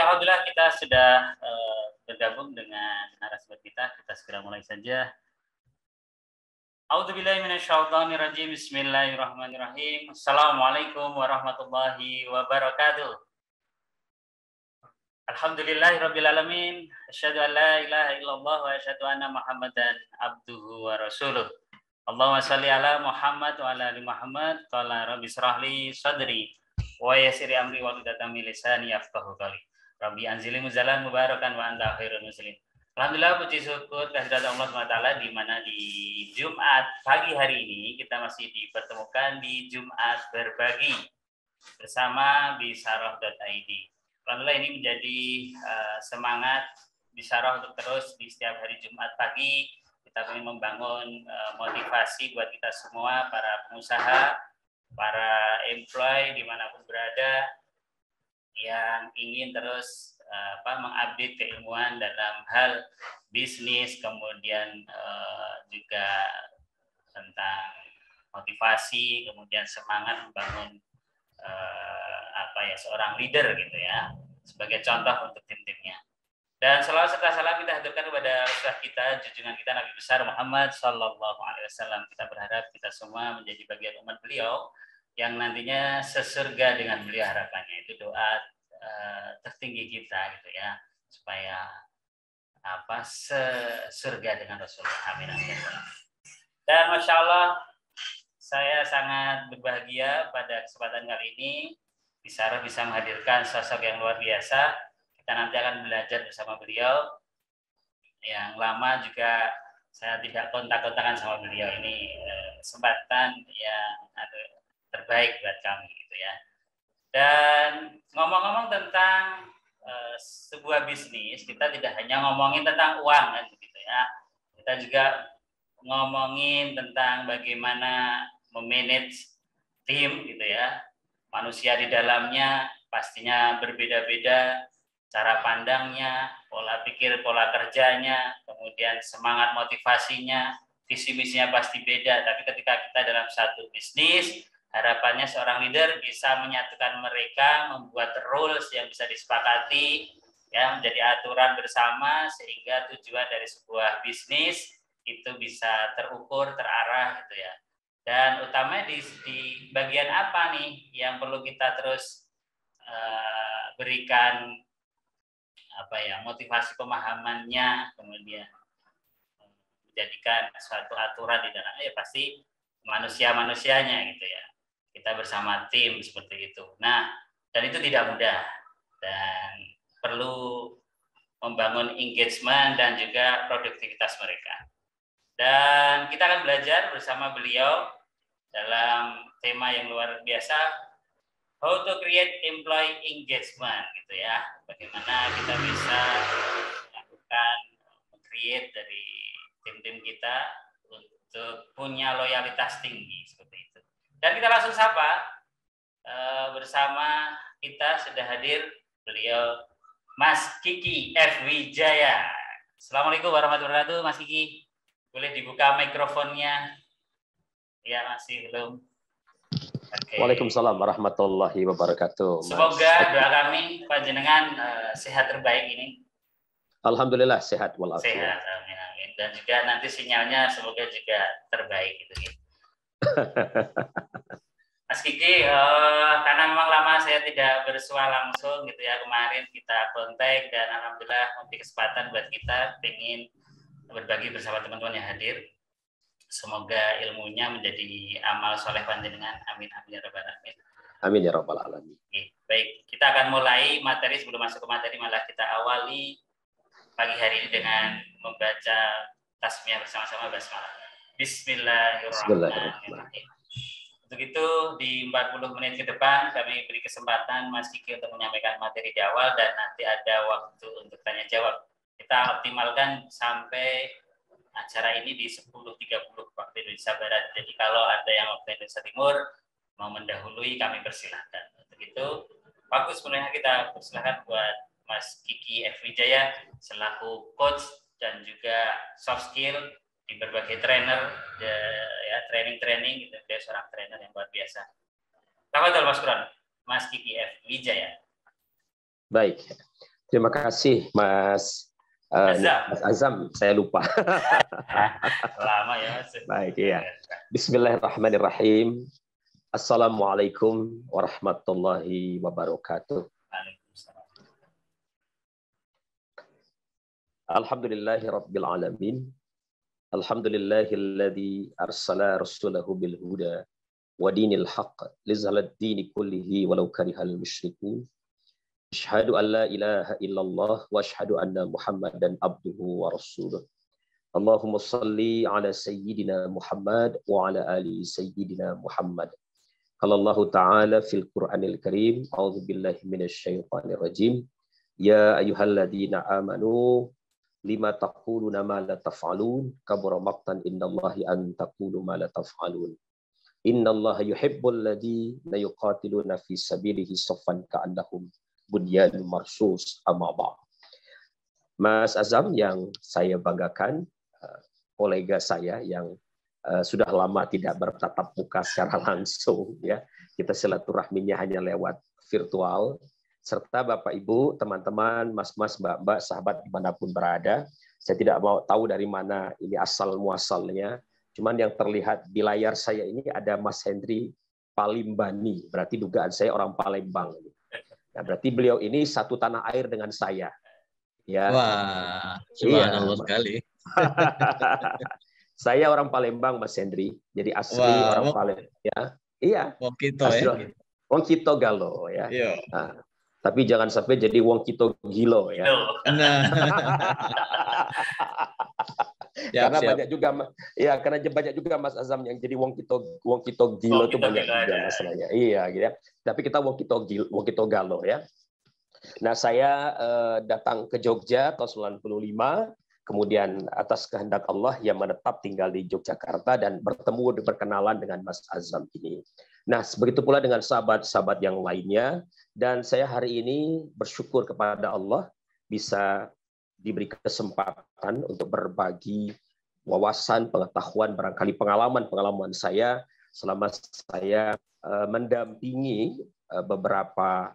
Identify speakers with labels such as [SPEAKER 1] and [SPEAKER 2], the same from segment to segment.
[SPEAKER 1] alhamdulillah kita sudah bergabung dengan narasumber kita. Kita segera mulai saja. A'udzubillahi minasyaitonirrajim. Bismillahirrahmanirrahim. Assalamualaikum warahmatullahi wabarakatuh. Alhamdulillahirabbil alamin. Asyhadu an la ilaha illallah wa asyhadu anna Muhammadan abduhu wa rasuluh. Allahumma shalli ala Muhammad wa ala ali Muhammad. Qala rabbi shrah li sadri wa yassir amri wa hlul 'uqdatam min lisani yafqahu qawli. Rabbi anzili muzalan mubarakan wa anta khairul muslim. Alhamdulillah, puji syukur kehadirat Allah SWT, di mana di Jumat pagi hari ini kita masih dipertemukan di Jumat berbagi bersama bisarah.id. Alhamdulillah, ini menjadi semangat bisarah untuk terus di setiap hari Jumat pagi kita ingin membangun motivasi buat kita semua, para pengusaha, para employee dimanapun berada, yang ingin terus mengupdate keilmuan dalam hal bisnis, kemudian juga tentang motivasi, kemudian semangat membangun seorang leader gitu ya, sebagai contoh untuk tim-timnya. Dan selalu serta salam kita haturkan kepada Rasulullah kita, junjungan kita Nabi besar Muhammad Sallallahu Alaihi Wasallam. Kita berharap kita semua menjadi bagian umat beliau yang nantinya sesurga dengan beliau, harapannya itu doa tertinggi kita gitu ya, supaya sesurga dengan Rasulullah. Amin amin. Dan masya Allah, saya sangat berbahagia pada kesempatan kali ini Bisarah bisa menghadirkan sosok yang luar biasa. Kita nanti akan belajar bersama beliau. Yang lama juga saya tidak kontak-kontakan sama beliau. Ini kesempatan yang terbaik buat kami gitu ya. Dan ngomong-ngomong tentang sebuah bisnis, kita tidak hanya ngomongin tentang uang kan gitu ya. Kita juga ngomongin tentang bagaimana memanage tim gitu ya. Manusia di dalamnya pastinya berbeda-beda, cara pandangnya, pola pikir, pola kerjanya, kemudian semangat motivasinya, visi misinya pasti beda. Tapi ketika kita dalam satu bisnis, harapannya seorang leader bisa menyatukan mereka, membuat rules yang bisa disepakati, ya, menjadi aturan bersama sehingga tujuan dari sebuah bisnis itu bisa terukur, terarah gitu ya. Dan utamanya di bagian apa nih yang perlu kita terus berikan motivasi pemahamannya, kemudian menjadikan suatu aturan di dalamnya, ya pasti manusia-manusianya gitu ya. Kita bersama tim seperti itu. Nah, dan itu tidak mudah dan perlu membangun engagement dan juga produktivitas mereka. Dan kita akan belajar bersama beliau dalam tema yang luar biasa, how to create employee engagement gitu ya. Bagaimana kita bisa melakukan create dari tim-tim kita untuk punya loyalitas tinggi seperti itu. Dan kita langsung sapa bersama kita sudah hadir beliau Mas Kiki F. Wijaya. Assalamualaikum warahmatullahi wabarakatuh, Mas Kiki. Boleh dibuka mikrofonnya? Ya, masih belum. Okay.
[SPEAKER 2] Waalaikumsalam warahmatullahi wabarakatuh.
[SPEAKER 1] Semoga doa kami panjenengan sehat terbaik ini.
[SPEAKER 2] Alhamdulillah sehat walafiat.
[SPEAKER 1] Sehat, amin amin. Dan juga nanti sinyalnya semoga juga terbaik gitu. Mas Kiki, karena memang lama saya tidak bersua langsung gitu ya, kemarin kita kontak dan alhamdulillah memberi kesempatan buat kita pengen berbagi bersama teman-teman yang hadir. Semoga ilmunya menjadi amal soleh panjenengan. Amin amin ya rabbal alamin.
[SPEAKER 2] Amin ya rabbal alamin.
[SPEAKER 1] Baik, kita akan mulai materi. Sebelum masuk ke materi, malah kita awali pagi hari ini dengan membaca tasmiyah bersama-sama basmalah. Bismillahirrahmanirrahim. Untuk itu di 40 menit ke depan kami beri kesempatan Mas Kiki untuk menyampaikan materi di awal dan nanti ada waktu untuk tanya jawab. Kita optimalkan sampai acara ini di 10.30 waktu Indonesia Barat. Jadi kalau ada yang waktu Indonesia Timur mau mendahului, kami persilahkan. Untuk itu, waktu sebenarnya kita persilahkan buat Mas Kiki F. Wijaya selaku coach dan juga soft skill di berbagai trainer, ya training gitu. Dia seorang trainer yang luar biasa. Tafadhol Mas Kiki F. Wijaya.
[SPEAKER 2] Baik. Terima kasih Mas Mas Azam, saya lupa.
[SPEAKER 1] Lama ya Mas.
[SPEAKER 2] Baik, ya. Bismillahirrahmanirrahim. Assalamualaikum warahmatullahi wabarakatuh. Alhamdulillahi rabbil alamin. Alhamdulillahilladzi arsala rasulahu bil huda wa dinil haqq lizalad dini kullihi walau karihal musyrikun. Asyhadu an la ilaha illallah wa asyhadu anna Muhammadan abduhu wa rasuluh. Allahumma salli ala sayyidina Muhammad wa ala ali sayyidina Muhammad. Qala Allah Ta'ala fil Qur'anil Karim, a'udzu billahi minasy syaithanir rajim. Ya ayyuhalladzina amanu lima taquluna ma la taf'alun, kabura maqtan indallahi an taqulu ma la taf'alun. Innallaha yuhibbul ladzina yuqatiluna fi sabilihi saffan ka'annahum bunyanun marsus, amma ba'd. Mas Azam yang saya banggakan, kolega saya yang sudah lama tidak bertatap muka secara langsung, ya, kita silaturahminya hanya lewat virtual, serta Bapak Ibu, teman-teman, mas-mas, mbak-mbak, sahabat dimanapun berada. Saya tidak mau tahu dari mana ini asal muasalnya, cuman yang terlihat di layar saya ini ada Mas Hendri Palimbani, berarti dugaan saya orang Palembang. Nah, berarti beliau ini satu tanah air dengan saya. Ya.
[SPEAKER 3] Wah, subhanallah sekali.
[SPEAKER 2] Saya orang Palembang, Mas Hendri. Jadi asli orang Palembang. Ya. Iya.
[SPEAKER 3] Wong Kito
[SPEAKER 2] ya. Wong Kito Galo ya.
[SPEAKER 3] Iya.
[SPEAKER 2] Nah, tapi jangan sampai jadi Wong Kito Gilo ya.
[SPEAKER 3] Nah.
[SPEAKER 2] Karena banyak juga ya, karena banyak juga Mas Azam yang jadi Wong Kito Gilo itu banyak juga masalahnya. Iya gitu ya. Tapi kita Wong Kito Galo ya. Nah, saya datang ke Jogja tahun 95, kemudian atas kehendak Allah yang menetap tinggal di Yogyakarta dan berkenalan dengan Mas Azam ini. Nah, begitu pula dengan sahabat-sahabat yang lainnya, dan saya hari ini bersyukur kepada Allah bisa diberi kesempatan untuk berbagi wawasan, pengetahuan, barangkali pengalaman saya selama saya mendampingi beberapa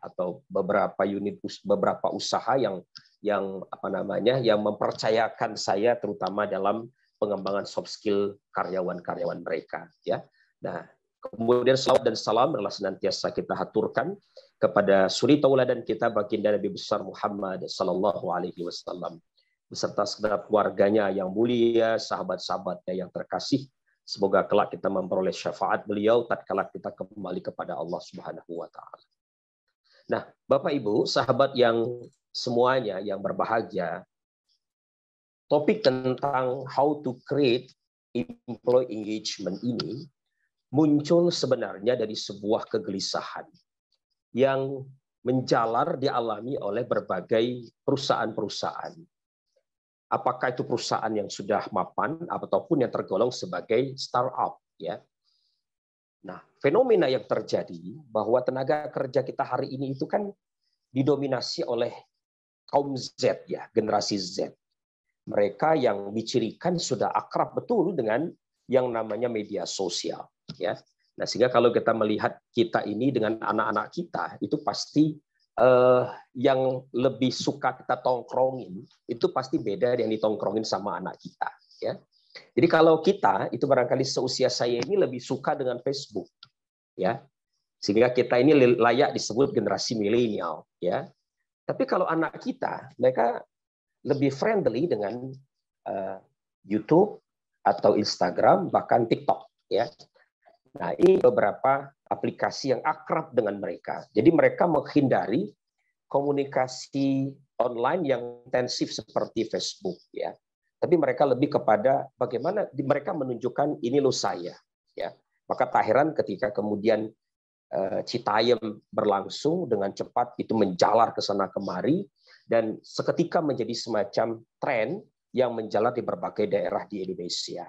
[SPEAKER 2] unit, beberapa usaha yang mempercayakan saya terutama dalam pengembangan soft skill karyawan-karyawan mereka, ya. Nah, kemudian salawat dan salam adalah senantiasa kita haturkan kepada suri tauladan kita baginda Nabi besar Muhammad sallallahu alaihi wasallam beserta segenap keluarganya yang mulia, sahabat-sahabatnya yang terkasih. Semoga kelak kita memperoleh syafaat beliau tatkala kita kembali kepada Allah Subhanahu wa taala. Nah, Bapak Ibu, sahabat yang semuanya yang berbahagia, topik tentang how to create employee engagement ini muncul sebenarnya dari sebuah kegelisahan yang menjalar dialami oleh berbagai perusahaan-perusahaan. Apakah itu perusahaan yang sudah mapan ataupun yang tergolong sebagai startup, ya. Nah, fenomena yang terjadi bahwa tenaga kerja kita hari ini itu kan didominasi oleh kaum Z, ya, generasi Z. Mereka yang dicirikan sudah akrab betul dengan yang namanya media sosial, ya. Nah, sehingga kalau kita melihat kita ini dengan anak-anak kita, itu pasti yang lebih suka kita tongkrongin, itu pasti beda yang ditongkrongin sama anak kita, ya. Jadi kalau kita, itu barangkali seusia saya ini lebih suka dengan Facebook, ya. Sehingga kita ini layak disebut generasi milenial, ya. Tapi kalau anak kita, mereka lebih friendly dengan YouTube atau Instagram, bahkan TikTok, ya. Nah, ini beberapa aplikasi yang akrab dengan mereka. Jadi mereka menghindari komunikasi online yang intensif seperti Facebook, ya. Tapi mereka lebih kepada bagaimana mereka menunjukkan ini lo saya, ya. Maka tak heran ketika kemudian Citayam berlangsung dengan cepat itu menjalar ke sana kemari dan seketika menjadi semacam tren yang menjalar di berbagai daerah di Indonesia.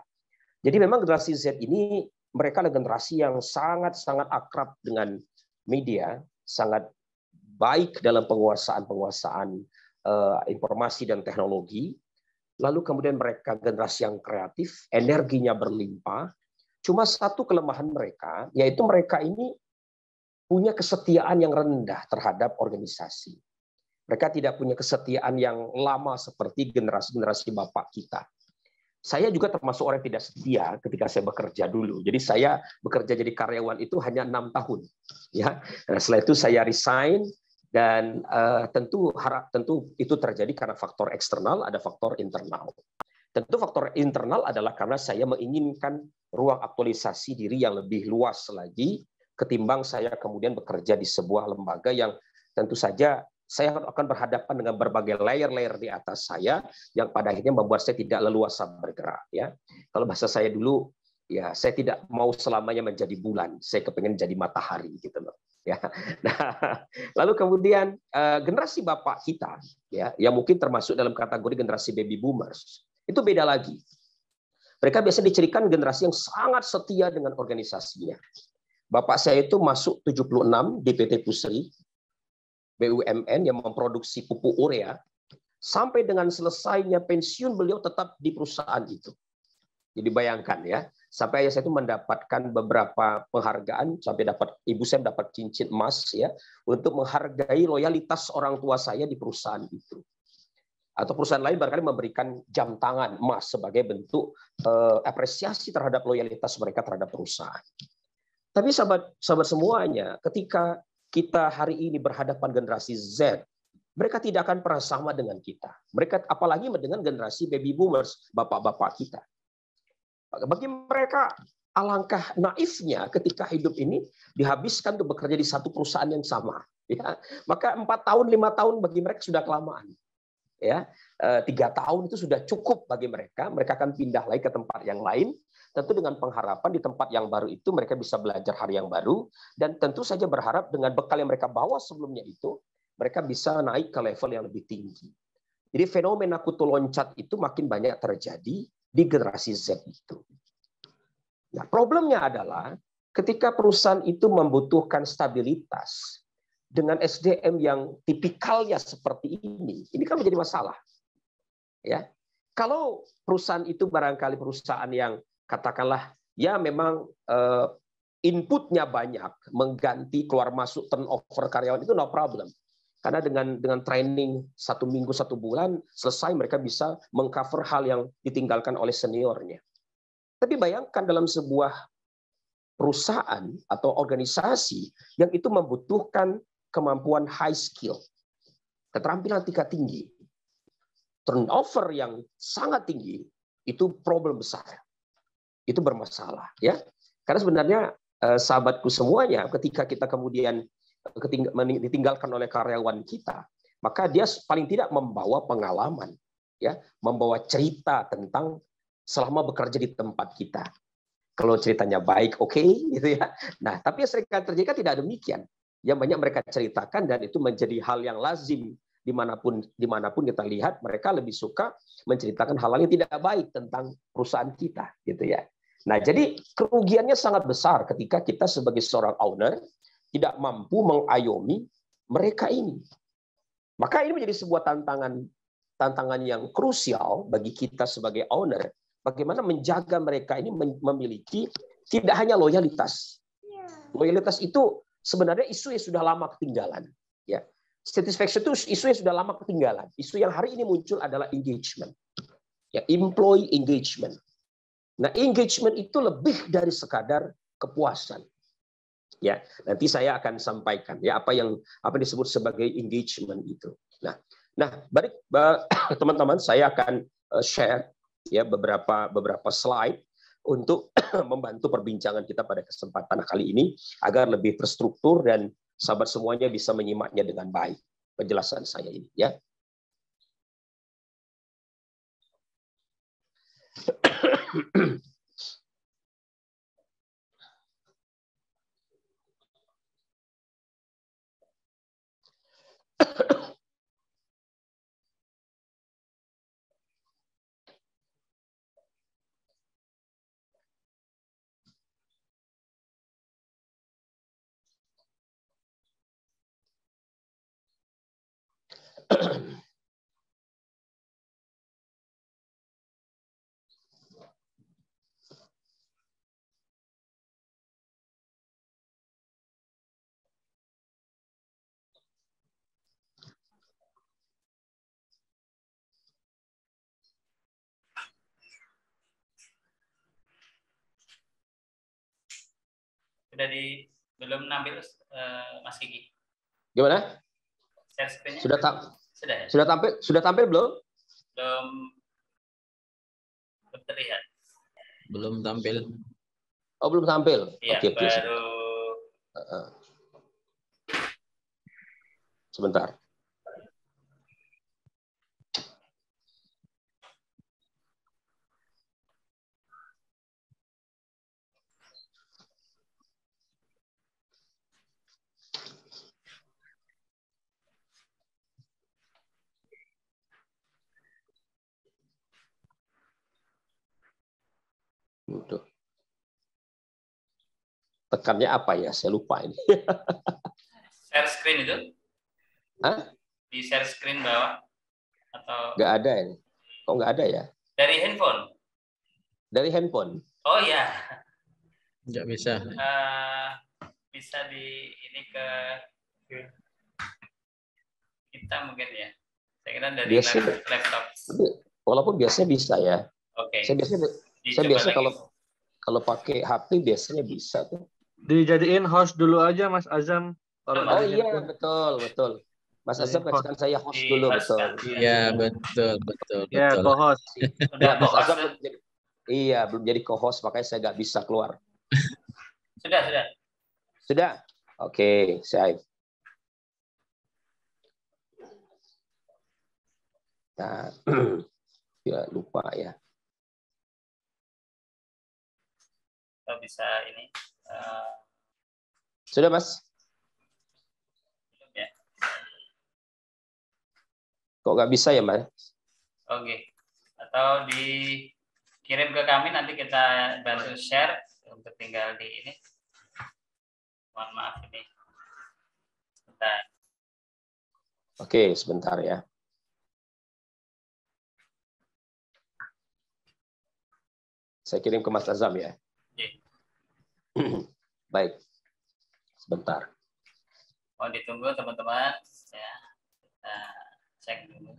[SPEAKER 2] Jadi memang generasi Z ini mereka adalah generasi yang sangat-sangat akrab dengan media, sangat baik dalam penguasaan informasi dan teknologi. Lalu kemudian mereka generasi yang kreatif, energinya berlimpah. Cuma satu kelemahan mereka, yaitu mereka ini punya kesetiaan yang rendah terhadap organisasi. Mereka tidak punya kesetiaan yang lama seperti generasi-generasi bapak kita. Saya juga termasuk orang yang tidak setia ketika saya bekerja dulu. Jadi saya bekerja jadi karyawan itu hanya 6 tahun. Ya, nah, setelah itu saya resign dan tentu itu terjadi karena faktor eksternal, ada faktor internal. Tentu faktor internal adalah karena saya menginginkan ruang aktualisasi diri yang lebih luas lagi ketimbang saya kemudian bekerja di sebuah lembaga yang tentu saja saya akan berhadapan dengan berbagai layer-layer di atas saya yang pada akhirnya membuat saya tidak leluasa bergerak. Ya, kalau bahasa saya dulu, ya saya tidak mau selamanya menjadi bulan, saya kepengen jadi matahari gitu loh. Ya, nah, lalu kemudian generasi bapak kita, ya, yang mungkin termasuk dalam kategori generasi baby boomers, itu beda lagi. Mereka biasanya dicirikan generasi yang sangat setia dengan organisasinya. Bapak saya itu masuk 76 di PT Pusri, BUMN yang memproduksi pupuk urea, sampai dengan selesainya pensiun beliau tetap di perusahaan itu. Jadi bayangkan ya, sampai ayah saya itu mendapatkan beberapa penghargaan, sampai ibu saya mendapat cincin emas ya, untuk menghargai loyalitas orang tua saya di perusahaan itu. Atau perusahaan lain barangkali memberikan jam tangan emas sebagai bentuk apresiasi terhadap loyalitas mereka terhadap perusahaan. Tapi sahabat semuanya, ketika kita hari ini berhadapan generasi Z, mereka tidak akan pernah sama dengan kita. Mereka apalagi dengan generasi baby boomers, bapak-bapak kita. Bagi mereka alangkah naifnya ketika hidup ini dihabiskan untuk bekerja di satu perusahaan yang sama. Ya, maka 4 tahun, 5 tahun bagi mereka sudah kelamaan. Ya, 3 tahun itu sudah cukup bagi mereka. Mereka akan pindah lagi ke tempat yang lain. Tentu dengan pengharapan di tempat yang baru itu mereka bisa belajar hal yang baru, dan tentu saja berharap dengan bekal yang mereka bawa sebelumnya itu mereka bisa naik ke level yang lebih tinggi. Jadi fenomena kutu loncat itu makin banyak terjadi di generasi Z itu. Nah, problemnya adalah ketika perusahaan itu membutuhkan stabilitas dengan SDM yang tipikalnya seperti ini kan menjadi masalah. Ya, kalau perusahaan itu barangkali perusahaan yang katakanlah ya memang inputnya banyak, mengganti keluar masuk turnover karyawan itu no problem. Karena dengan training 1 minggu 1 bulan selesai mereka bisa mengcover hal yang ditinggalkan oleh seniornya. Tapi bayangkan dalam sebuah perusahaan atau organisasi yang itu membutuhkan kemampuan high skill, keterampilan tingkat tinggi, turnover yang sangat tinggi, itu problem besar. Itu bermasalah, ya. Karena sebenarnya sahabatku semuanya, ketika kita kemudian ditinggalkan oleh karyawan kita, maka dia paling tidak membawa pengalaman, ya, membawa cerita tentang selama bekerja di tempat kita. Kalau ceritanya baik, oke, gitu ya. Nah, tapi yang sering terjadi kan tidak demikian. Yang banyak mereka ceritakan dan itu menjadi hal yang lazim dimanapun kita lihat, mereka lebih suka menceritakan hal-hal yang tidak baik tentang perusahaan kita, gitu ya. Nah, jadi kerugiannya sangat besar ketika kita sebagai seorang owner tidak mampu mengayomi mereka ini. Maka ini menjadi sebuah tantangan yang krusial bagi kita sebagai owner. Bagaimana menjaga mereka ini memiliki tidak hanya loyalitas. Loyalitas itu sebenarnya isu yang sudah lama ketinggalan. Ya, satisfaction itu isu yang sudah lama ketinggalan. Isu yang hari ini muncul adalah engagement. Ya, employee engagement. Nah, engagement itu lebih dari sekadar kepuasan. Ya, nanti saya akan sampaikan ya apa yang disebut sebagai engagement itu. Nah, baik teman-teman, saya akan share ya beberapa slide untuk membantu perbincangan kita pada kesempatan kali ini agar lebih terstruktur dan sahabat semuanya bisa menyimaknya dengan baik penjelasan saya ini ya.
[SPEAKER 1] belum nampil Mas Kiki?
[SPEAKER 2] Gimana?
[SPEAKER 1] Share screen-nya?
[SPEAKER 2] Sudah
[SPEAKER 1] Sudah ya?
[SPEAKER 2] Sudah tampil belum?
[SPEAKER 1] Belum terlihat.
[SPEAKER 3] Belum tampil.
[SPEAKER 2] Oh, belum tampil.
[SPEAKER 1] Iya,
[SPEAKER 2] Oke.
[SPEAKER 1] baru.
[SPEAKER 2] Sebentar. Tuh. Tekannya apa ya? Saya lupa ini.
[SPEAKER 1] Share screen itu?
[SPEAKER 2] Hah?
[SPEAKER 1] Di share screen bawah? Atau?
[SPEAKER 2] Nggak ada ini. Kok nggak ada ya?
[SPEAKER 1] Dari handphone?
[SPEAKER 2] Dari handphone.
[SPEAKER 1] Oh iya.
[SPEAKER 3] Nggak bisa.
[SPEAKER 1] Bisa di ini ke kita mungkin ya. Saya kira dari laptop.
[SPEAKER 2] Walaupun biasanya bisa ya.
[SPEAKER 1] Oke.
[SPEAKER 2] Saya biasa kalau pakai HP biasanya bisa tuh.
[SPEAKER 4] Dijadiin host dulu aja Mas Azam.
[SPEAKER 2] Oh iya, betul. Mas Azam kasihkan saya host dulu, betul.
[SPEAKER 3] Iya, betul.
[SPEAKER 4] Ya, co-host.
[SPEAKER 1] Udah
[SPEAKER 2] Mas Azam belum jadi co-host, makanya saya nggak bisa keluar. Sudah. Oke, siap. Nah, ya lupa ya.
[SPEAKER 1] Kalau bisa ini.
[SPEAKER 2] Sudah, Mas?
[SPEAKER 1] Ya.
[SPEAKER 2] Kok nggak bisa ya, Mas?
[SPEAKER 1] Oke. Atau dikirim ke kami, nanti kita bantu share untuk tinggal di ini. Mohon maaf ini. Bentar.
[SPEAKER 2] Oke, sebentar ya. Saya kirim ke Mas Azam ya. Baik. Sebentar.
[SPEAKER 1] Mohon ditunggu teman-teman. Ya. Kita cek dulu.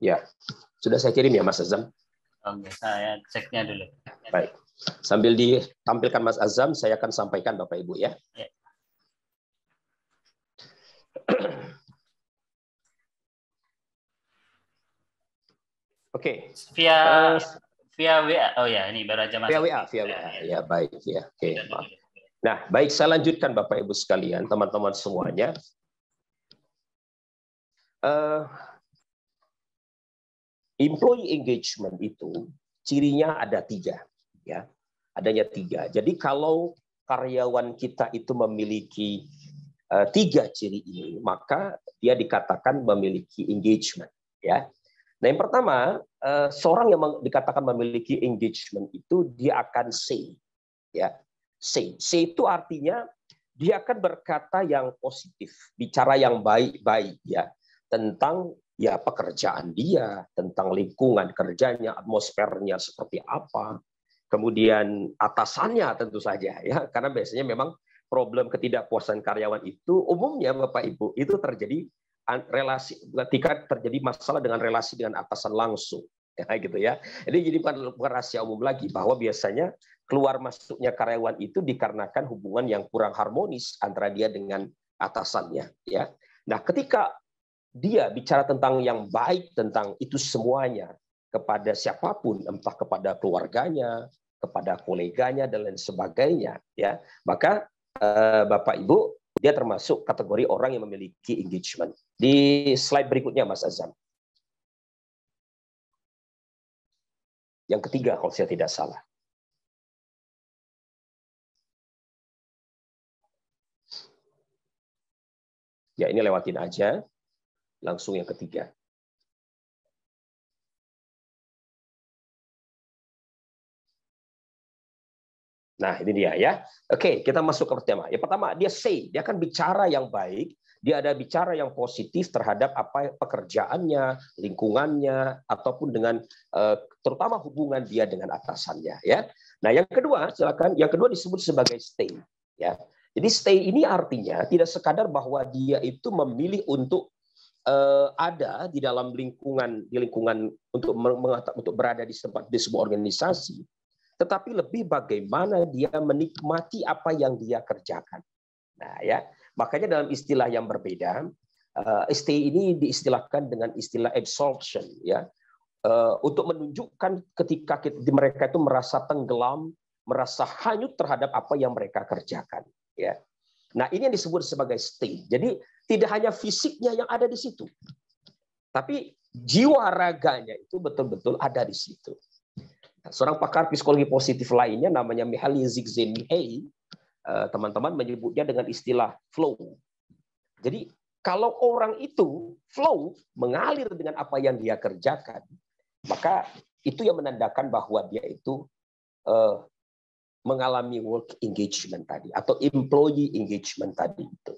[SPEAKER 2] Ya, sudah saya kirim ya Mas Azam.
[SPEAKER 1] Oke, saya ceknya dulu.
[SPEAKER 2] Baik. Sambil ditampilkan Mas Azam, saya akan sampaikan Bapak Ibu ya.
[SPEAKER 1] Ya.
[SPEAKER 2] Oke.
[SPEAKER 1] Via WA. Oh ya, ini baru aja masuk.
[SPEAKER 2] Via WA. Ya, baik ya. Oke. Nah, baik, saya lanjutkan Bapak Ibu sekalian, teman-teman semuanya. Employee engagement itu cirinya ada 3, ya. Adanya 3. Jadi kalau karyawan kita itu memiliki 3 ciri ini, maka dia dikatakan memiliki engagement, ya. Nah, yang pertama, seorang yang dikatakan memiliki engagement itu dia akan say, ya. Say itu artinya dia akan berkata yang positif, bicara yang baik-baik, ya, tentang ya pekerjaan dia, tentang lingkungan kerjanya, atmosfernya seperti apa, kemudian atasannya tentu saja, ya, karena biasanya memang problem ketidakpuasan karyawan itu umumnya Bapak Ibu itu terjadi relasi ketika terjadi masalah dengan relasi dengan atasan langsung, ya, gitu ya. Jadi bukan rahasia umum lagi bahwa biasanya keluar masuknya karyawan itu dikarenakan hubungan yang kurang harmonis antara dia dengan atasannya, ya. Nah, ketika dia bicara tentang yang baik, tentang itu semuanya kepada siapapun, entah kepada keluarganya, kepada koleganya dan lain sebagainya, ya, maka Bapak Ibu dia termasuk kategori orang yang memiliki engagement. Di slide berikutnya, Mas Azam. Yang ketiga, kalau saya tidak salah. Ya, ini lewatin aja. Langsung yang ketiga. Nah, ini dia ya. Oke, kita masuk ke pertama. Yang pertama, dia say, dia akan bicara yang baik dia ada bicara yang positif terhadap apa pekerjaannya, lingkungannya, ataupun dengan terutama hubungan dia dengan atasannya. Ya. Nah, yang kedua, silakan. Yang kedua disebut sebagai stay. Ya. Jadi stay ini artinya tidak sekadar bahwa dia itu memilih untuk ada di dalam lingkungan untuk berada di sebuah organisasi, tetapi lebih bagaimana dia menikmati apa yang dia kerjakan. Nah, ya, makanya dalam istilah yang berbeda, stay ini diistilahkan dengan istilah absorption, ya, untuk menunjukkan ketika mereka itu merasa tenggelam, merasa hanyut terhadap apa yang mereka kerjakan, ya. Nah, ini yang disebut sebagai stay. Jadi tidak hanya fisiknya yang ada di situ, tapi jiwa raganya itu betul-betul ada di situ. Nah, seorang pakar psikologi positif lainnya namanya Mihaly Csikszentmihalyi, teman-teman menyebutnya dengan istilah flow. Jadi kalau orang itu flow, mengalir dengan apa yang dia kerjakan, maka itu yang menandakan bahwa dia itu mengalami work engagement tadi atau employee engagement tadi itu.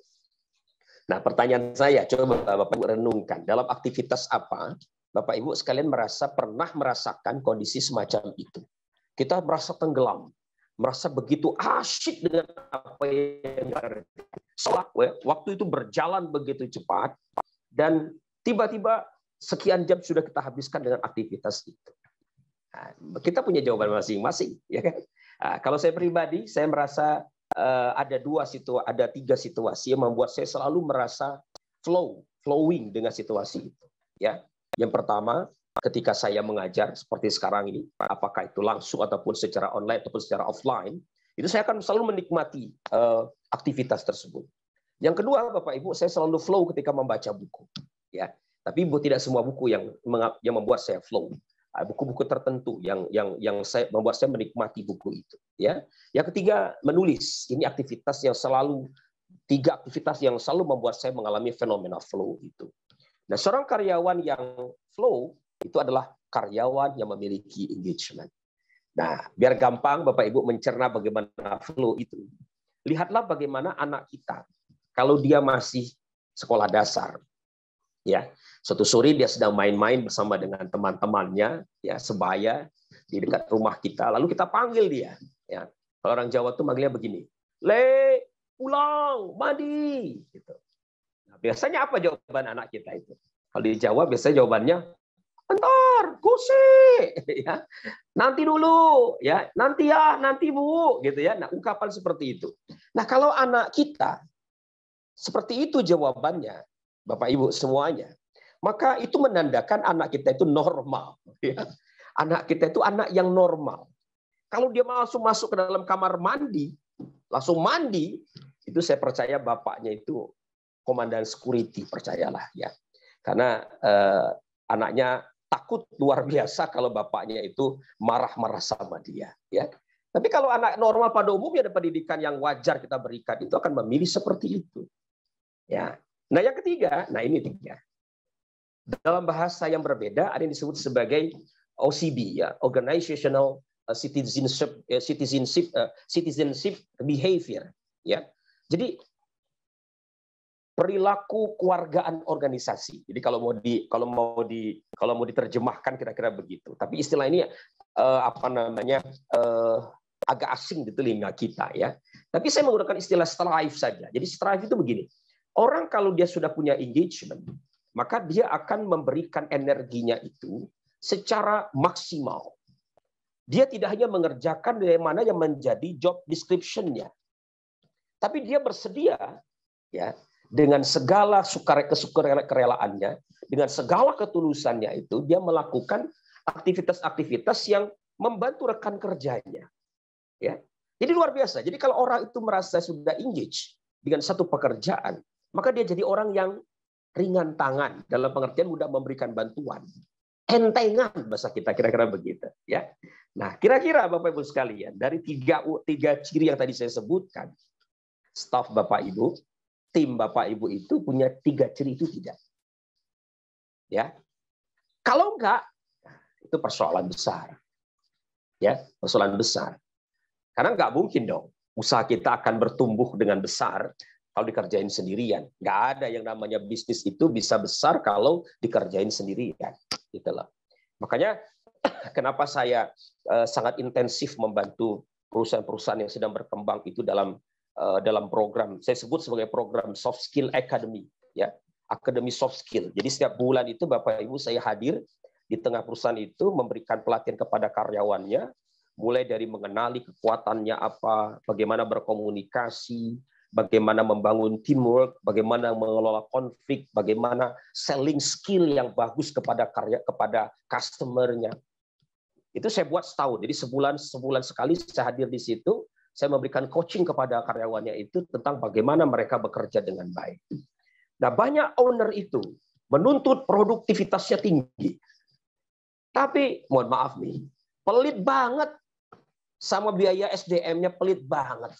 [SPEAKER 2] Nah, pertanyaan saya, coba Bapak Ibu renungkan, dalam aktivitas apa Bapak Ibu sekalian pernah merasakan kondisi semacam itu? Kita merasa tenggelam, merasa begitu asyik dengan apa yang waktu itu berjalan begitu cepat, dan tiba-tiba sekian jam sudah kita habiskan dengan aktivitas itu. Nah, kita punya jawaban masing-masing, ya kan? Nah, kalau saya pribadi, saya merasa ada tiga situasi yang membuat saya selalu merasa flowing dengan situasi itu. Ya, yang pertama, ketika saya mengajar seperti sekarang ini, apakah itu langsung ataupun secara online ataupun secara offline, itu saya akan selalu menikmati aktivitas tersebut. Yang kedua, Bapak Ibu, saya selalu flow ketika membaca buku. Ya, tapi tidak semua buku yang membuat saya flow. Buku-buku tertentu yang membuat saya menikmati buku itu. Ya, yang ketiga, menulis. Ini tiga aktivitas yang selalu membuat saya mengalami fenomena flow itu. Nah, seorang karyawan yang flow itu adalah karyawan yang memiliki engagement. Nah, biar gampang Bapak Ibu mencerna bagaimana flow itu. Lihatlah bagaimana anak kita kalau dia masih sekolah dasar. Ya, suatu sore dia sedang main-main bersama dengan teman-temannya, ya, sebaya di dekat rumah kita. Lalu kita panggil dia. Ya, kalau orang Jawa tuh manggilnya begini, "Le, pulang, mandi." Gitu. Nah, biasanya apa jawaban anak kita itu? Kalau di Jawa biasanya jawabannya, "Bentar, gosek." Ya, "Nanti dulu, ya, nanti Bu," gitu ya. Nah, ungkapan seperti itu. Nah, kalau anak kita seperti itu jawabannya, Bapak Ibu semuanya, maka itu menandakan anak kita itu normal. Ya. Anak kita itu anak yang normal. Kalau dia langsung masuk ke dalam kamar mandi, langsung mandi, itu saya percaya bapaknya itu komandan security, percayalah ya. Karena anaknya takut luar biasa kalau bapaknya itu marah-marah sama dia. Ya. Tapi kalau anak normal pada umumnya ada pendidikan yang wajar kita berikan, itu akan memilih seperti itu. Ya. Nah, yang ketiga, nah ini tiga. Dalam bahasa yang berbeda ada yang disebut sebagai OCB, ya, Organizational Citizenship Behavior, ya. Jadi perilaku kewargaan organisasi. Jadi kalau mau diterjemahkan kira-kira begitu. Tapi istilah ini agak asing di telinga kita, ya. Tapi saya menggunakan istilah strive saja. Jadi strive itu begini. Orang kalau dia sudah punya engagement, maka dia akan memberikan energinya itu secara maksimal. Dia tidak hanya mengerjakan dari mana yang menjadi job description-nya, tapi dia bersedia, ya, dengan segala kesukarelaannya, dengan segala ketulusannya itu, dia melakukan aktivitas-aktivitas yang membantu rekan kerjanya. Ya. Jadi luar biasa. Jadi kalau orang itu merasa sudah engage dengan satu pekerjaan, maka dia jadi orang yang ringan tangan, dalam pengertian mudah memberikan bantuan. Entengan bahasa kita, kira-kira begitu. Ya. Nah, kira-kira Bapak Ibu sekalian, dari tiga ciri yang tadi saya sebutkan, staf Bapak Ibu, tim Bapak Ibu itu punya tiga ciri itu tidak? Ya. Kalau enggak, itu persoalan besar. Ya, persoalan besar. Karena enggak mungkin dong usaha kita akan bertumbuh dengan besar kalau dikerjain sendirian. Nggak ada yang namanya bisnis itu bisa besar kalau dikerjain sendirian. Gitu loh. Makanya kenapa saya sangat intensif membantu perusahaan-perusahaan yang sedang berkembang itu dalam program, saya sebut sebagai program Soft Skill Academy, ya, Akademi Soft Skill. Jadi setiap bulan itu Bapak Ibu saya hadir di tengah perusahaan itu memberikan pelatihan kepada karyawannya, mulai dari mengenali kekuatannya apa, bagaimana berkomunikasi, bagaimana membangun teamwork, bagaimana mengelola konflik, bagaimana selling skill yang bagus kepada customer-nya. Itu saya buat setahun. Jadi sebulan sekali saya hadir di situ, saya memberikan coaching kepada karyawannya itu tentang bagaimana mereka bekerja dengan baik. Nah, banyak owner itu menuntut produktivitasnya tinggi. Tapi mohon maaf nih, pelit banget sama biaya SDM-nya, pelit banget.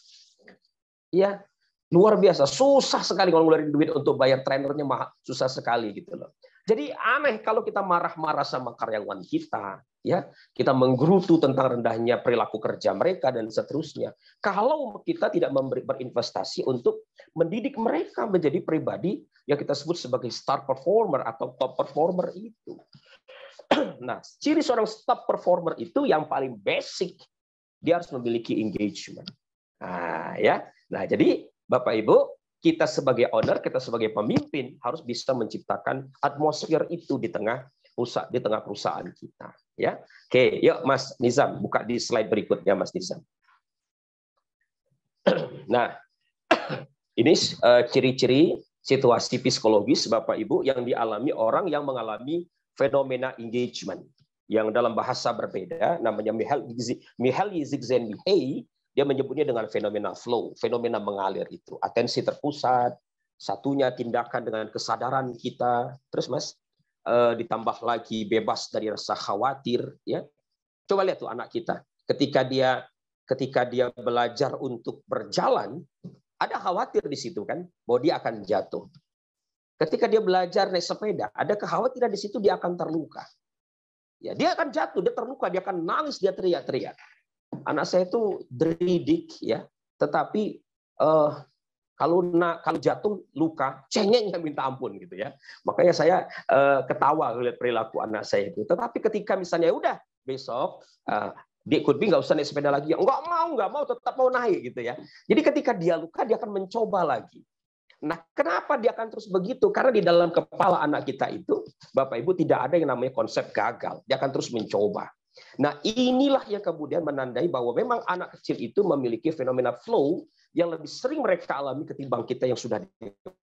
[SPEAKER 2] Ya, luar biasa, susah sekali kalau ngeluarin duit untuk bayar trainernya, susah sekali gitu loh. Jadi aneh kalau kita marah-marah sama karyawan kita, ya, kita menggerutu tentang rendahnya perilaku kerja mereka dan seterusnya. Kalau kita tidak berinvestasi untuk mendidik mereka menjadi pribadi yang kita sebut sebagai star performer atau top performer itu. Nah, ciri seorang top performer itu yang paling basic, dia harus memiliki engagement. Nah, ya. Nah, jadi Bapak Ibu, kita sebagai owner, kita sebagai pemimpin harus bisa menciptakan atmosfer itu di tengah perusahaan kita, ya. Oke, yuk Mas Nizam buka di slide berikutnya, Mas Nizam. Nah, ini ciri-ciri situasi psikologis Bapak Ibu yang dialami orang yang mengalami fenomena engagement yang dalam bahasa berbeda namanya Mihaly Csikszentmihalyi. Dia menyebutnya dengan fenomena flow, fenomena mengalir itu. Atensi terpusat, satunya tindakan dengan kesadaran kita. Terus Mas, ditambah lagi bebas dari rasa khawatir. Ya, coba lihat tuh anak kita. Ketika dia belajar untuk berjalan, ada khawatir di situ kan, bahwa dia akan jatuh. Ketika dia belajar naik sepeda, ada kekhawatiran di situ dia akan terluka. Ya, dia akan jatuh, dia terluka, dia akan nangis, dia teriak-teriak. Anak saya itu deridik, ya, tetapi kalau jatuh luka, cengengnya minta ampun gitu ya. Makanya saya ketawa melihat perilaku anak saya itu. Tetapi ketika misalnya udah besok dia could be nggak usah naik sepeda lagi, nggak mau, tetap mau naik gitu ya. Jadi ketika dia luka, dia akan mencoba lagi. Nah, kenapa dia akan terus begitu? Karena di dalam kepala anak kita itu, Bapak Ibu, tidak ada yang namanya konsep gagal. Dia akan terus mencoba. Nah, inilah yang kemudian menandai bahwa memang anak kecil itu memiliki fenomena flow yang lebih sering mereka alami ketimbang kita yang sudah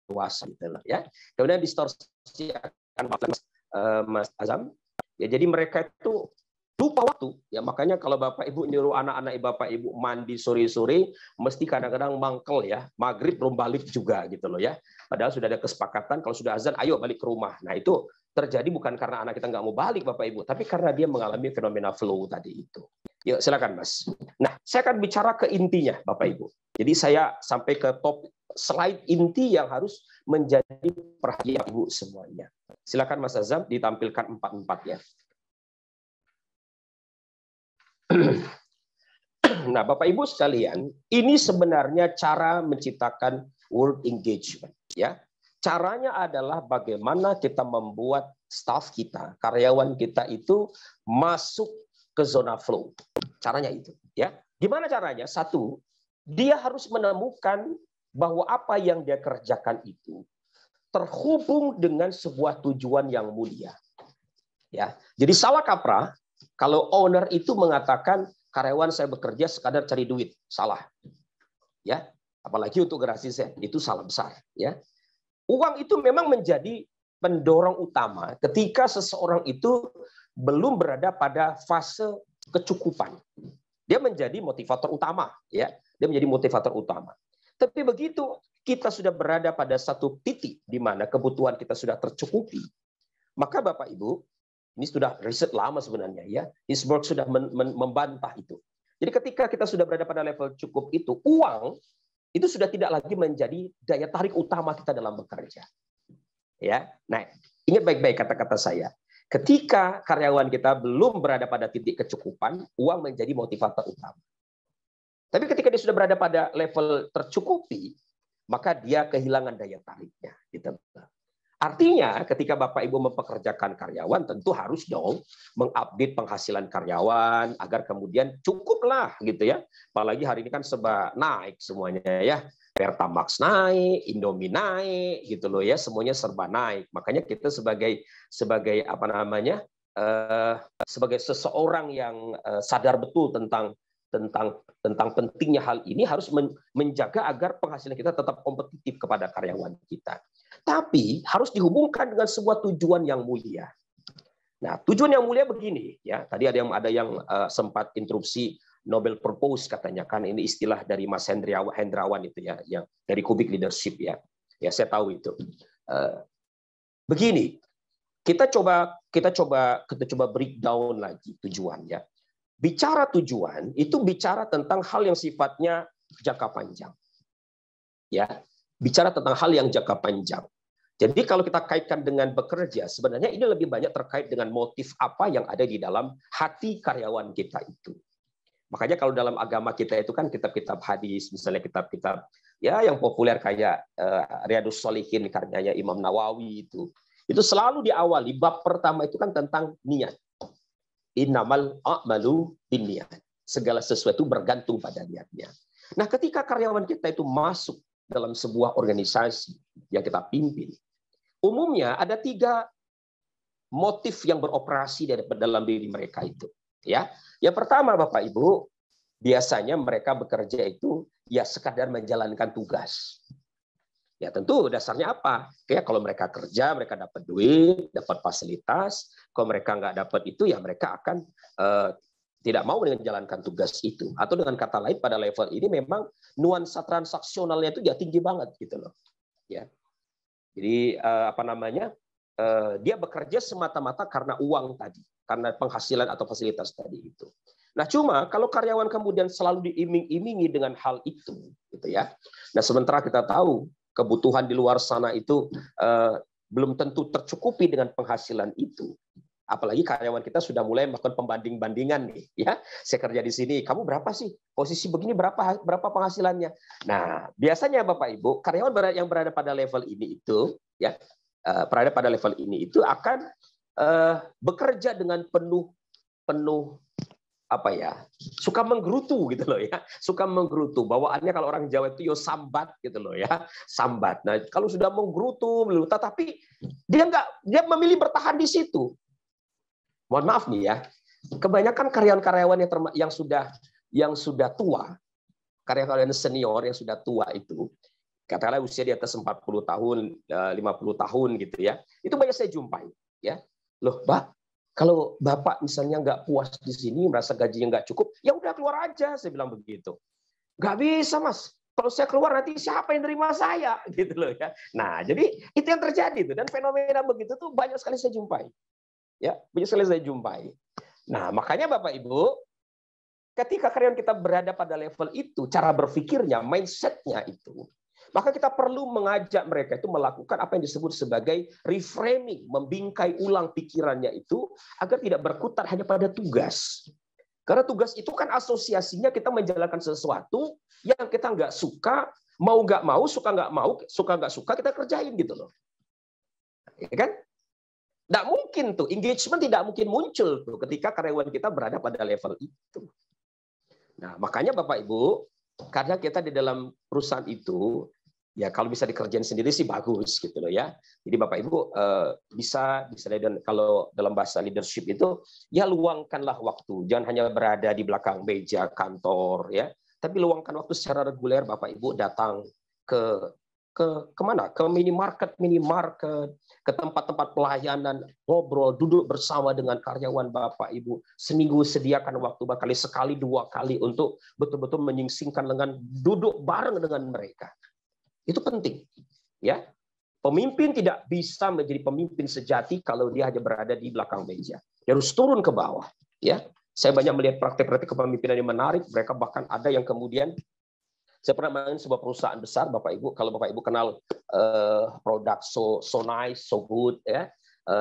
[SPEAKER 2] dewasa. Ya. Kemudian distorsi akan Mas Azam. Ya, jadi mereka itu lupa waktu. Ya, makanya kalau Bapak Ibu nyuruh anak-anak Bapak Ibu mandi sore-sore, mesti kadang-kadang mangkel ya. Maghrib belum balik juga gitu loh ya. Padahal sudah ada kesepakatan kalau sudah azan, ayo balik ke rumah. Nah, itu terjadi bukan karena anak kita nggak mau balik Bapak Ibu, tapi karena dia mengalami fenomena flow tadi itu. Yuk silakan Mas. Nah, saya akan bicara ke intinya Bapak Ibu. Jadi saya sampai ke top slide inti yang harus menjadi perhatian Ibu semuanya. Silakan Mas Azam ditampilkan 4-4-nya. Nah, Bapak Ibu sekalian, ini sebenarnya cara menciptakan work engagement, ya. Caranya adalah bagaimana kita membuat staff kita, karyawan kita itu masuk ke zona flow. Caranya itu, ya. Gimana caranya? Satu, dia harus menemukan bahwa apa yang dia kerjakan itu terhubung dengan sebuah tujuan yang mulia. Ya. Jadi salah kaprah kalau owner itu mengatakan karyawan saya bekerja sekadar cari duit, salah. Ya. Apalagi untuk garasi saya, itu salah besar, ya. Uang itu memang menjadi pendorong utama ketika seseorang itu belum berada pada fase kecukupan. Dia menjadi motivator utama, ya. Dia menjadi motivator utama. Tapi begitu kita sudah berada pada satu titik di mana kebutuhan kita sudah tercukupi, maka Bapak Ibu, ini sudah riset lama sebenarnya ya. Hizborg sudah membantah itu. Jadi ketika kita sudah berada pada level cukup itu, uang itu sudah tidak lagi menjadi daya tarik utama kita dalam bekerja. Ya. Nah, ingat baik-baik kata-kata saya. Ketika karyawan kita belum berada pada titik kecukupan, uang menjadi motivator utama. Tapi ketika dia sudah berada pada level tercukupi, maka dia kehilangan daya tariknya. Gitu. Artinya ketika Bapak Ibu mempekerjakan karyawan tentu harus dong mengupdate penghasilan karyawan agar kemudian cukuplah gitu ya. Apalagi hari ini kan serba naik semuanya ya. Pertamax naik, Indomie naik gitu loh ya, semuanya serba naik. Makanya kita sebagai apa namanya? Sebagai seseorang yang sadar betul tentang pentingnya hal ini harus menjaga agar penghasilan kita tetap kompetitif kepada karyawan kita. Tapi harus dihubungkan dengan sebuah tujuan yang mulia. Nah, tujuan yang mulia begini ya. Tadi ada yang sempat interupsi Nobel Purpose katanya, kan ini istilah dari Mas Hendrawan itu ya, yang dari Kubik Leadership ya. Ya, saya tahu itu. Begini, kita coba breakdown lagi tujuannya. Bicara tujuan itu bicara tentang hal yang sifatnya jangka panjang. Ya, bicara tentang hal yang jangka panjang. Jadi kalau kita kaitkan dengan bekerja, sebenarnya ini lebih banyak terkait dengan motif apa yang ada di dalam hati karyawan kita itu. Makanya kalau dalam agama kita itu kan kitab-kitab hadis, misalnya kitab-kitab ya yang populer kayak Riyadhus Shalihin karyanya Imam Nawawi itu selalu diawali bab pertama itu kan tentang niat. Innamal a'malu binniyat. Segala sesuatu bergantung pada niatnya. Nah, ketika karyawan kita itu masuk dalam sebuah organisasi yang kita pimpin, umumnya ada 3 motif yang beroperasi dalam diri mereka itu. Ya, yang pertama Bapak Ibu, biasanya mereka bekerja itu ya sekadar menjalankan tugas. Ya tentu dasarnya apa? Ya kalau mereka kerja, mereka dapat duit, dapat fasilitas. Kalau mereka nggak dapat itu, ya mereka akan tidak mau menjalankan tugas itu. Atau dengan kata lain, pada level ini memang nuansa transaksionalnya itu ya tinggi banget gitu loh. Ya, jadi apa namanya? Dia bekerja semata-mata karena uang tadi, karena penghasilan atau fasilitas tadi itu. Nah, cuma kalau karyawan kemudian selalu diiming-imingi dengan hal itu, gitu ya. Nah, sementara kita tahu kebutuhan di luar sana itu belum tentu tercukupi dengan penghasilan itu. Apalagi karyawan kita sudah mulai melakukan pembanding-bandingan nih, ya. Saya kerja di sini, kamu berapa sih? Posisi begini berapa penghasilannya? Nah, biasanya Bapak Ibu, karyawan yang berada pada level ini itu, ya, berada pada level ini itu akan bekerja dengan penuh apa ya, suka menggerutu gitu loh ya, suka menggerutu. Bawaannya kalau orang Jawa itu yo sambat gitu loh ya, sambat. Nah kalau sudah menggerutu, tapi dia memilih bertahan di situ. Mohon maaf nih ya, kebanyakan karyawan-karyawan yang sudah tua, karyawan senior yang sudah tua itu, katakanlah usia di atas 40 tahun, 50 tahun gitu ya, itu banyak saya jumpai ya. Loh, Mbak, kalau Bapak misalnya nggak puas di sini, merasa gajinya nggak cukup, ya udah keluar aja, saya bilang begitu. Nggak bisa, Mas. Kalau saya keluar nanti siapa yang terima saya, gitu loh ya. Nah, jadi itu yang terjadi tuh, dan fenomena begitu tuh banyak sekali saya jumpai. Ya, banyak sekali saya jumpai. Nah, makanya Bapak Ibu, ketika karyawan kita berada pada level itu, cara berpikirnya, mindset-nya itu, maka kita perlu mengajak mereka itu melakukan apa yang disebut sebagai reframing, membingkai ulang pikirannya itu agar tidak berkutat hanya pada tugas. Karena tugas itu kan asosiasinya kita menjalankan sesuatu yang kita nggak suka, mau nggak mau, suka nggak mau, suka nggak suka kita kerjain gitu loh. Ya kan? Nggak mungkin tuh, engagement tidak mungkin muncul tuh ketika karyawan kita berada pada level itu. Nah, makanya Bapak Ibu, karena kita di dalam perusahaan itu, ya kalau bisa dikerjain sendiri sih bagus gitu loh ya. Jadi Bapak Ibu bisa dan kalau dalam bahasa leadership itu ya luangkanlah waktu, jangan hanya berada di belakang meja kantor ya, tapi luangkan waktu secara reguler Bapak Ibu datang ke kemana? Ke minimarket, ke tempat-tempat pelayanan, ngobrol, duduk bersama dengan karyawan Bapak Ibu. Seminggu sediakan waktu sekali 2 kali untuk betul-betul menyingsingkan dengan duduk bareng dengan mereka. Itu penting, ya. Pemimpin tidak bisa menjadi pemimpin sejati kalau dia hanya berada di belakang meja. Dia harus turun ke bawah, ya. Saya banyak melihat praktek-praktek kepemimpinan yang menarik. Mereka bahkan ada yang kemudian, saya pernah main sebuah perusahaan besar, Bapak Ibu. Kalau Bapak Ibu kenal produk so nice, so good, ya,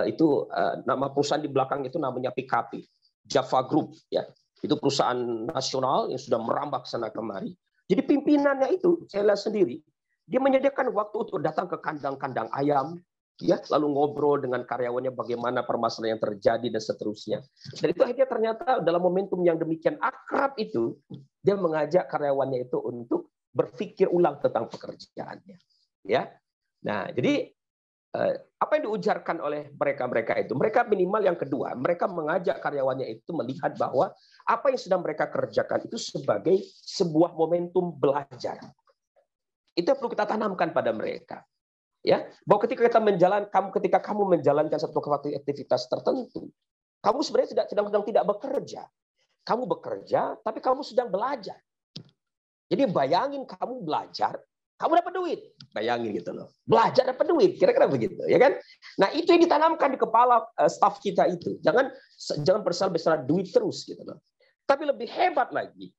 [SPEAKER 2] itu nama perusahaan di belakang itu namanya PKP, Java Group, ya. Itu perusahaan nasional yang sudah merambah ke sana kemari. Jadi pimpinannya itu saya lihat sendiri. Dia menyediakan waktu untuk datang ke kandang-kandang ayam, ya, lalu ngobrol dengan karyawannya bagaimana permasalahan yang terjadi dan seterusnya. Dan itu akhirnya ternyata dalam momentum yang demikian akrab itu, dia mengajak karyawannya itu untuk berpikir ulang tentang pekerjaannya. Ya, nah jadi apa yang diujarkan oleh mereka itu? Mereka minimal yang kedua, mereka mengajak karyawannya itu melihat bahwa apa yang sedang mereka kerjakan itu sebagai sebuah momentum belajar. Itu yang perlu kita tanamkan pada mereka. Ya, bahwa ketika kamu menjalankan satu aktivitas tertentu, kamu sebenarnya sedang tidak bekerja. Kamu bekerja, tapi kamu sedang belajar. Jadi bayangin kamu belajar, kamu dapat duit. Bayangin gitu loh. Belajar dapat duit, kira-kira begitu, ya kan? Nah, itu yang ditanamkan di kepala staf kita itu. Jangan besar-besar duit terus gitu loh. Tapi lebih hebat lagi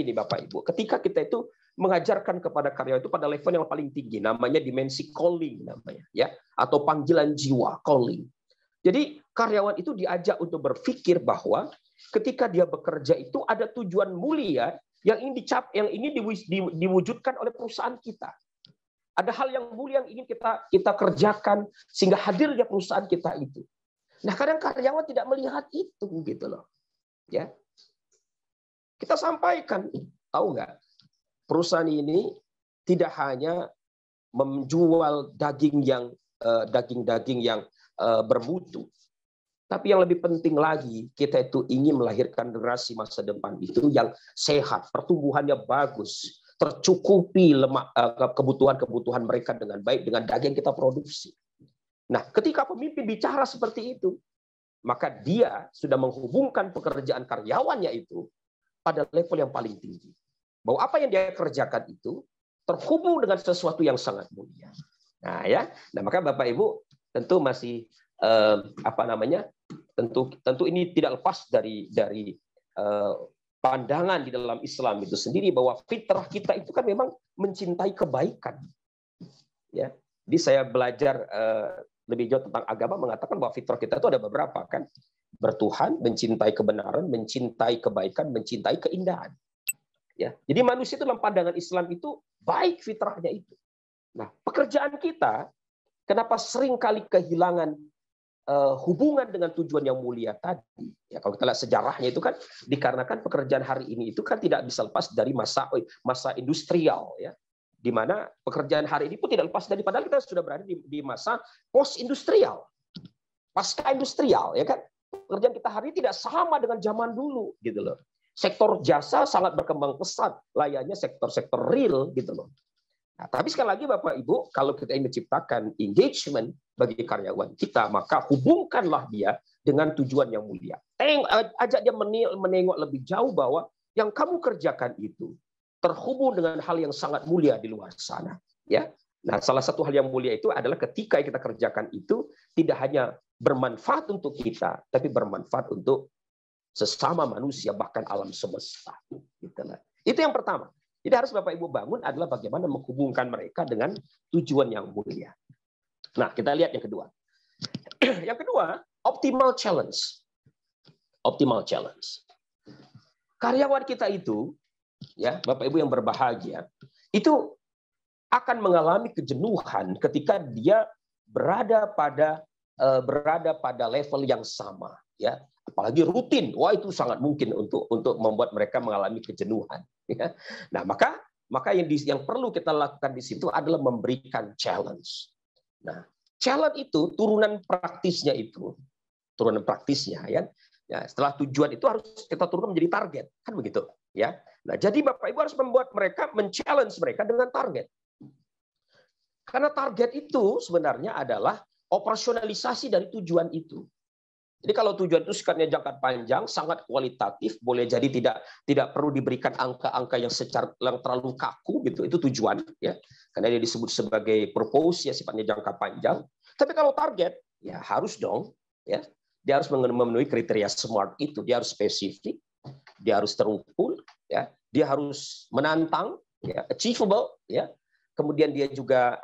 [SPEAKER 2] nih Bapak Ibu, ketika kita itu mengajarkan kepada karyawan itu pada level yang paling tinggi, namanya dimensi calling namanya, ya, atau panggilan jiwa, calling. Jadi karyawan itu diajak untuk berpikir bahwa ketika dia bekerja itu ada tujuan mulia yang ingin diwujudkan oleh perusahaan kita. Ada hal yang mulia yang ingin kita kerjakan sehingga hadirnya perusahaan kita itu. Nah, kadang karyawan tidak melihat itu gitu loh. Ya. Kita sampaikan, tahu nggak? Perusahaan ini tidak hanya menjual daging yang bermutu, tapi yang lebih penting lagi, kita itu ingin melahirkan generasi masa depan itu yang sehat, pertumbuhannya bagus, tercukupi kebutuhan mereka dengan baik dengan daging yang kita produksi. Nah, ketika pemimpin bicara seperti itu, maka dia sudah menghubungkan pekerjaan karyawannya itu pada level yang paling tinggi. Bahwa apa yang dia kerjakan itu terhubung dengan sesuatu yang sangat mulia. Nah, ya. Nah, maka Bapak Ibu tentu masih tentu ini tidak lepas dari pandangan di dalam Islam itu sendiri bahwa fitrah kita itu kan memang mencintai kebaikan. Ya. Jadi saya belajar lebih jauh tentang agama mengatakan bahwa fitrah kita itu ada beberapa kan. Bertuhan, mencintai kebenaran, mencintai kebaikan, mencintai keindahan. Ya. Jadi manusia itu dalam pandangan Islam itu baik fitrahnya itu. Nah, pekerjaan kita kenapa sering kali kehilangan hubungan dengan tujuan yang mulia tadi. Ya, kalau kita lihat sejarahnya itu kan dikarenakan pekerjaan hari ini itu kan tidak bisa lepas dari masa industrial, ya, di mana pekerjaan hari ini pun tidak lepas dari, padahal kita sudah berada di masa post industrial, pasca industrial, ya kan. Pekerjaan kita hari ini tidak sama dengan zaman dulu, gitu loh. Sektor jasa sangat berkembang pesat, layaknya sektor-sektor real, gitu loh. Nah, tapi sekali lagi Bapak Ibu, kalau kita ingin menciptakan engagement bagi karyawan kita, maka hubungkanlah dia dengan tujuan yang mulia. Ajak dia menengok lebih jauh bahwa yang kamu kerjakan itu terhubung dengan hal yang sangat mulia di luar sana. Ya, nah salah satu hal yang mulia itu adalah ketika kita kerjakan itu tidak hanya bermanfaat untuk kita, tapi bermanfaat untuk sesama manusia bahkan alam semesta. Itu yang pertama. Jadi harus Bapak Ibu bangun adalah bagaimana menghubungkan mereka dengan tujuan yang mulia. Nah, kita lihat yang kedua. Yang kedua, optimal challenge. Optimal challenge. Karyawan kita itu, ya, Bapak Ibu yang berbahagia, itu akan mengalami kejenuhan ketika dia berada pada level yang sama, ya. Apalagi rutin, wah itu sangat mungkin untuk membuat mereka mengalami kejenuhan. Ya. Nah, maka yang perlu kita lakukan di situ adalah memberikan challenge. Nah, challenge itu turunan praktisnya ya. Ya, setelah tujuan itu harus kita turunkan menjadi target, kan begitu, ya. Nah, jadi Bapak Ibu harus membuat mereka men-challenge mereka dengan target. Karena target itu sebenarnya adalah operasionalisasi dari tujuan itu. Jadi kalau tujuan itu sifatnya jangka panjang, sangat kualitatif, boleh jadi tidak perlu diberikan angka-angka yang terlalu kaku gitu, itu tujuan, ya, karena dia disebut sebagai purpose, ya, sifatnya jangka panjang. Tapi kalau target, ya harus dong, ya, dia harus memenuhi kriteria SMART itu, dia harus spesifik, dia harus terukur, ya, dia harus menantang, ya, achievable, ya, kemudian dia juga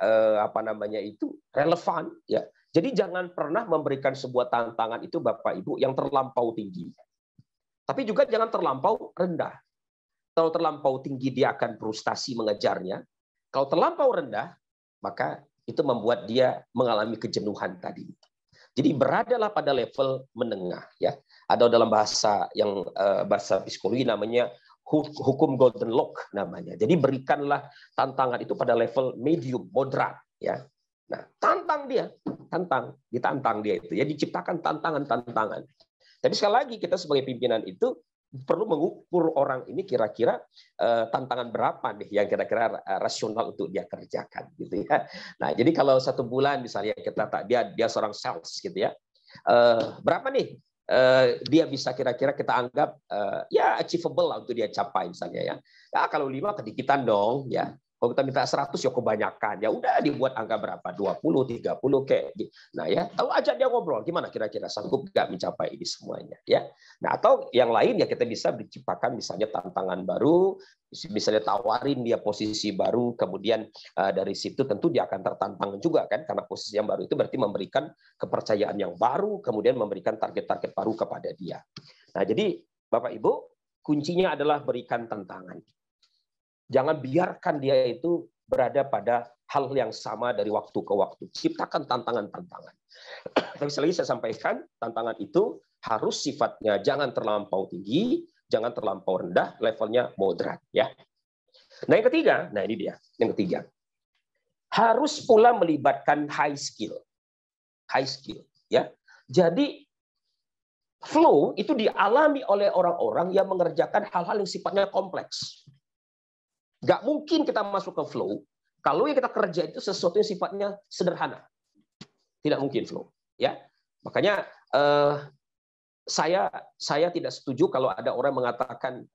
[SPEAKER 2] relevan, ya. Jadi jangan pernah memberikan sebuah tantangan itu Bapak Ibu yang terlampau tinggi. Tapi juga jangan terlampau rendah. Kalau terlampau tinggi dia akan frustasi mengejarnya. Kalau terlampau rendah, maka itu membuat dia mengalami kejenuhan tadi. Jadi beradalah pada level menengah, ya. Ada dalam bahasa bahasa psikologi namanya hukum golden lock namanya. Jadi berikanlah tantangan itu pada level medium, moderat, ya. Nah, ditantang dia itu, ya, diciptakan tantangan-tantangan. Tapi sekali lagi kita sebagai pimpinan itu perlu mengukur orang ini kira-kira tantangan berapa nih yang kira-kira rasional untuk dia kerjakan, gitu ya. Nah, jadi kalau 1 bulan misalnya dia seorang sales, gitu ya, berapa nih dia bisa kira-kira kita anggap ya achievable lah untuk dia capai misalnya, ya. Ya kalau 5 kedikitan dong, ya. Kalau kita minta 100 ya kebanyakan. Ya udah dibuat angka berapa? 20, 30 kayak gitu. Nah, ya, tahu aja dia ngobrol gimana kira-kira sanggup nggak mencapai ini semuanya, ya. Nah, atau yang lain ya kita bisa diciptakan misalnya tantangan baru, misalnya tawarin dia posisi baru, kemudian dari situ tentu dia akan tertantang juga kan, karena posisi yang baru itu berarti memberikan kepercayaan yang baru, kemudian memberikan target-target baru kepada dia. Nah, jadi Bapak Ibu, kuncinya adalah berikan tantangan. Jangan biarkan dia itu berada pada hal yang sama dari waktu ke waktu. Ciptakan tantangan-tantangan. Tapi sekali lagi saya sampaikan, tantangan itu harus sifatnya jangan terlampau tinggi, jangan terlampau rendah, levelnya moderat, ya. Nah, yang ketiga, nah ini dia, yang ketiga. Harus pula melibatkan high skill. High skill, ya. Jadi flow itu dialami oleh orang-orang yang mengerjakan hal-hal yang sifatnya kompleks. Nggak mungkin kita masuk ke flow kalau yang kita kerja itu sesuatu yang sifatnya sederhana. Tidak mungkin flow, ya. Makanya saya tidak setuju kalau ada orang mengatakan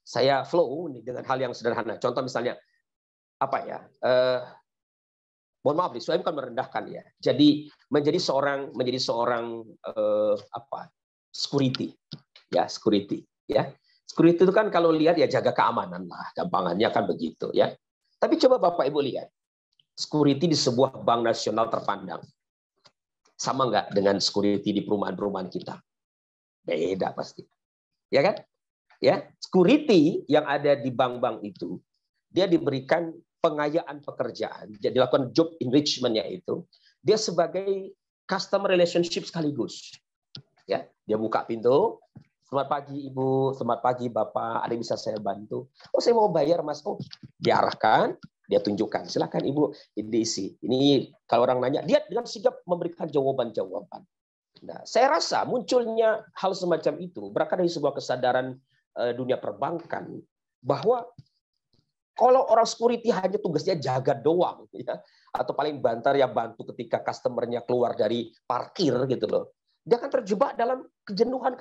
[SPEAKER 2] saya flow dengan hal yang sederhana. Contoh misalnya apa ya? Mohon maaf, saya bukan merendahkan ya. Jadi menjadi seorang security, ya, security, ya. Security itu kan kalau lihat ya jaga keamanan lah, gampangannya kan begitu, ya. Tapi coba Bapak Ibu lihat, security di sebuah bank nasional terpandang, sama nggak dengan security di perumahan-perumahan kita? Beda pasti, ya kan? Ya, security yang ada di bank-bank itu, dia diberikan pengayaan pekerjaan, dia dilakukan job enrichment-nya itu, dia sebagai customer relationship sekaligus, ya. Dia buka pintu. Selamat pagi Ibu, selamat pagi Bapak, ada yang bisa saya bantu? Oh, saya mau bayar Mas. Oh, diarahkan, dia tunjukkan. Silakan Ibu, diisi. Ini kalau orang nanya, dia dengan sigap memberikan jawaban-jawaban. Nah, saya rasa munculnya hal semacam itu berangkat dari sebuah kesadaran dunia perbankan bahwa kalau orang security hanya tugasnya jaga doang, ya, atau paling banter ya bantu ketika customernya keluar dari parkir gitu loh. Dia akan terjebak dalam kejenuhan.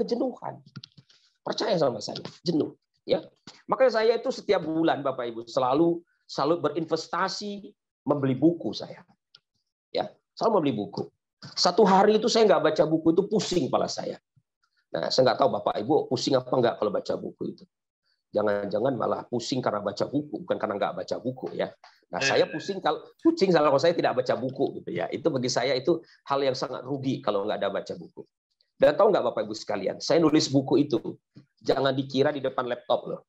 [SPEAKER 2] Percaya sama saya, jenuh. Ya, makanya saya itu setiap bulan, Bapak Ibu, selalu berinvestasi membeli buku saya. Ya, selalu membeli buku. 1 hari itu saya nggak baca buku itu pusing kepala saya. Nah, saya nggak tahu Bapak Ibu pusing apa nggak kalau baca buku itu. Jangan-jangan malah pusing karena baca buku, bukan karena nggak baca buku, ya. Nah, saya pusing kalau saya tidak baca buku, gitu ya. Itu bagi saya itu hal yang sangat rugi kalau nggak ada baca buku. Dan tahu nggak Bapak Ibu sekalian, saya nulis buku itu jangan dikira di depan laptop loh,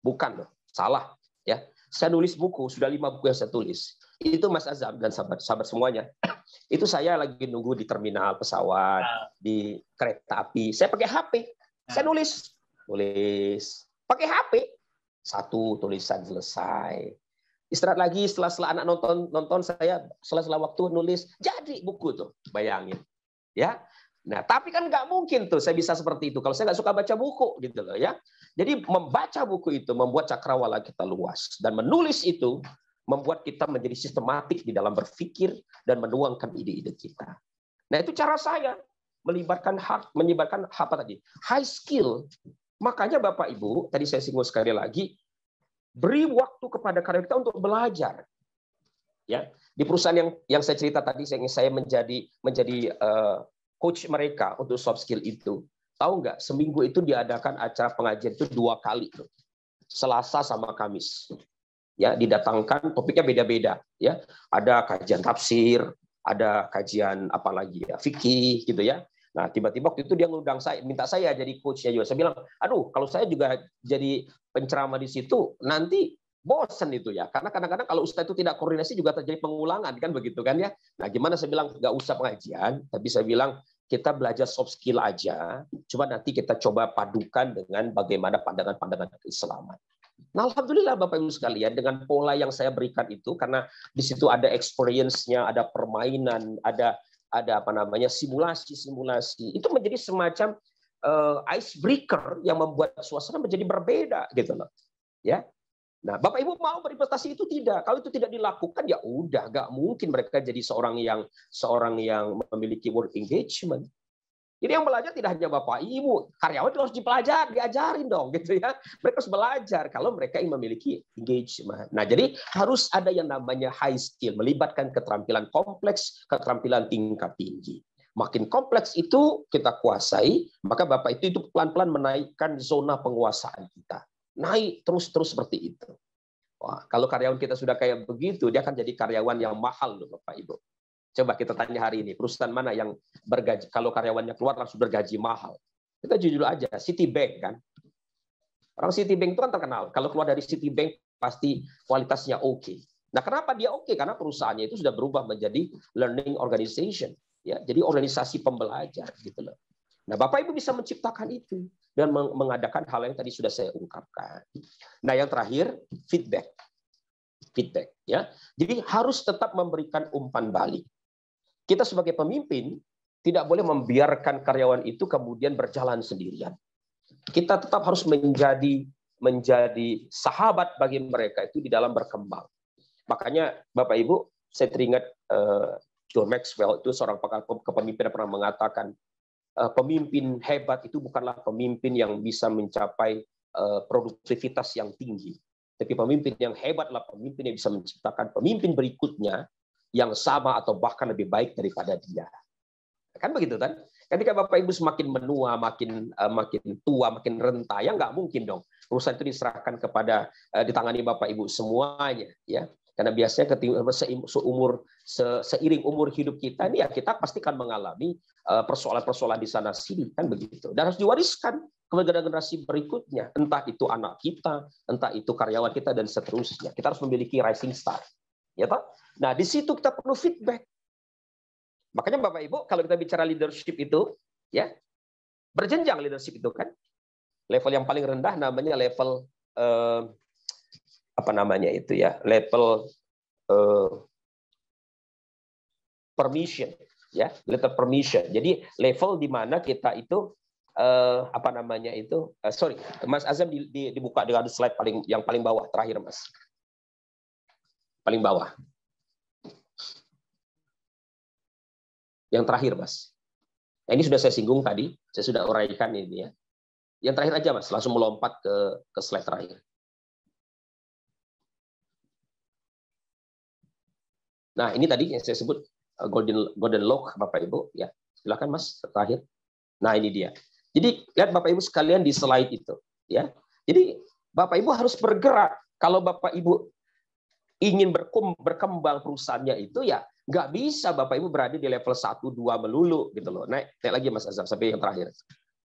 [SPEAKER 2] bukan loh, salah, ya. Saya nulis buku, sudah 5 buku yang saya tulis. Itu Mas Azam dan sahabat semuanya. Itu saya lagi nunggu di terminal pesawat, di kereta api. Saya pakai HP, saya nulis pakai HP. 1 tulisan selesai. Istirahat lagi setelah anak nonton saya setelah waktu nulis jadi buku tuh, bayangin, ya. Nah, tapi kan nggak mungkin tuh saya bisa seperti itu kalau saya nggak suka baca buku gitu loh, ya. Jadi membaca buku itu membuat cakrawala kita luas dan menulis itu membuat kita menjadi sistematik di dalam berpikir dan menuangkan ide-ide kita. Nah, itu cara saya menyebarkan apa tadi? High skill. Makanya Bapak Ibu, tadi saya singgung sekali lagi, beri waktu kepada karyawan kita untuk belajar. Ya, di perusahaan yang saya cerita tadi, saya menjadi coach mereka untuk soft skill itu. Tahu nggak? Seminggu itu diadakan acara pengajian itu 2 kali, Selasa sama Kamis. Ya, didatangkan topiknya beda-beda. Ya, ada kajian tafsir, ada kajian apa lagi ya, fikih gitu ya. Nah, tiba-tiba waktu itu dia ngundang saya, minta saya jadi coachnya juga. Saya bilang, aduh, kalau saya juga jadi penceramah di situ, nanti Bosen itu ya, karena kadang-kadang kalau ustadz itu tidak koordinasi juga terjadi pengulangan kan begitu kan ya. Nah gimana saya bilang nggak usah pengajian, tapi saya bilang kita belajar soft skill aja, cuma nanti kita coba padukan dengan bagaimana pandangan-pandangan keislaman. Nah alhamdulillah Bapak Ibu sekalian, dengan pola yang saya berikan itu, karena di situ ada experience-nya, ada permainan, ada apa namanya simulasi, itu menjadi semacam icebreaker yang membuat suasana menjadi berbeda gitu loh. Ya. Nah, Bapak Ibu mau berinvestasi itu tidak. Kalau itu tidak dilakukan ya udah, nggak mungkin mereka jadi seorang yang memiliki work engagement. Jadi yang belajar tidak hanya Bapak Ibu, karyawan harus diajarin dong gitu ya. Mereka harus belajar kalau mereka ingin memiliki engagement. Nah, jadi harus ada yang namanya high skill, melibatkan keterampilan kompleks, keterampilan tingkat tinggi. Makin kompleks itu kita kuasai, maka Bapak itu pelan-pelan menaikkan zona penguasaan kita. Naik terus seperti itu. Wah, kalau karyawan kita sudah kayak begitu, dia akan jadi karyawan yang mahal loh Bapak Ibu. Coba kita tanya hari ini, perusahaan mana yang bergaji, kalau karyawannya keluar langsung bergaji mahal? Kita jujur aja, Citibank kan. Orang Citibank itu kan terkenal. Kalau keluar dari Citibank pasti kualitasnya oke. Nah, kenapa dia oke? Karena perusahaannya itu sudah berubah menjadi learning organization, ya. Jadi organisasi pembelajar gitu loh. Nah, Bapak Ibu bisa menciptakan itu dan mengadakan hal yang tadi sudah saya ungkapkan. Nah, yang terakhir feedback, ya. Jadi harus tetap memberikan umpan balik. Kita sebagai pemimpin tidak boleh membiarkan karyawan itu kemudian berjalan sendirian. Kita tetap harus menjadi sahabat bagi mereka itu di dalam berkembang. Makanya Bapak Ibu, saya teringat John Maxwell itu seorang pakar kepemimpinan pernah mengatakan, pemimpin hebat itu bukanlah pemimpin yang bisa mencapai produktivitas yang tinggi. Tapi pemimpin yang hebat adalah pemimpin yang bisa menciptakan pemimpin berikutnya yang sama atau bahkan lebih baik daripada dia. Kan begitu kan? Ketika Bapak Ibu semakin menua, makin tua, makin renta, ya nggak mungkin dong perusahaan itu diserahkan kepada ditangani Bapak Ibu semuanya, ya. Karena biasanya seiring umur hidup kita ini ya kita pasti akan mengalami persoalan-persoalan di sana sini kan begitu. Dan harus diwariskan ke generasi berikutnya, entah itu anak kita, entah itu karyawan kita dan seterusnya. Kita harus memiliki rising star. Ya toh? Nah, di situ kita perlu feedback. Makanya Bapak Ibu, kalau kita bicara leadership itu, ya berjenjang leadership itu kan. Level yang paling rendah namanya level level permission, ya, letter permission. Jadi level di mana kita itu sorry, Mas Azam dibuka dengan slide yang paling bawah terakhir, Mas. Paling bawah. Yang terakhir, Mas. Nah, ini sudah saya singgung tadi, saya sudah uraikan ini ya. Yang terakhir aja, Mas, langsung melompat ke slide terakhir. Nah, ini tadi yang saya sebut golden lock, Bapak Ibu, ya. Silakan, Mas, terakhir. Nah, ini dia. Jadi, lihat Bapak Ibu sekalian di slide itu, ya. Jadi, Bapak Ibu harus bergerak. Kalau Bapak Ibu ingin berkembang perusahaannya itu, ya nggak bisa Bapak Ibu berada di level 1, 2 melulu gitu loh. Naik lagi Mas Azam sampai yang terakhir.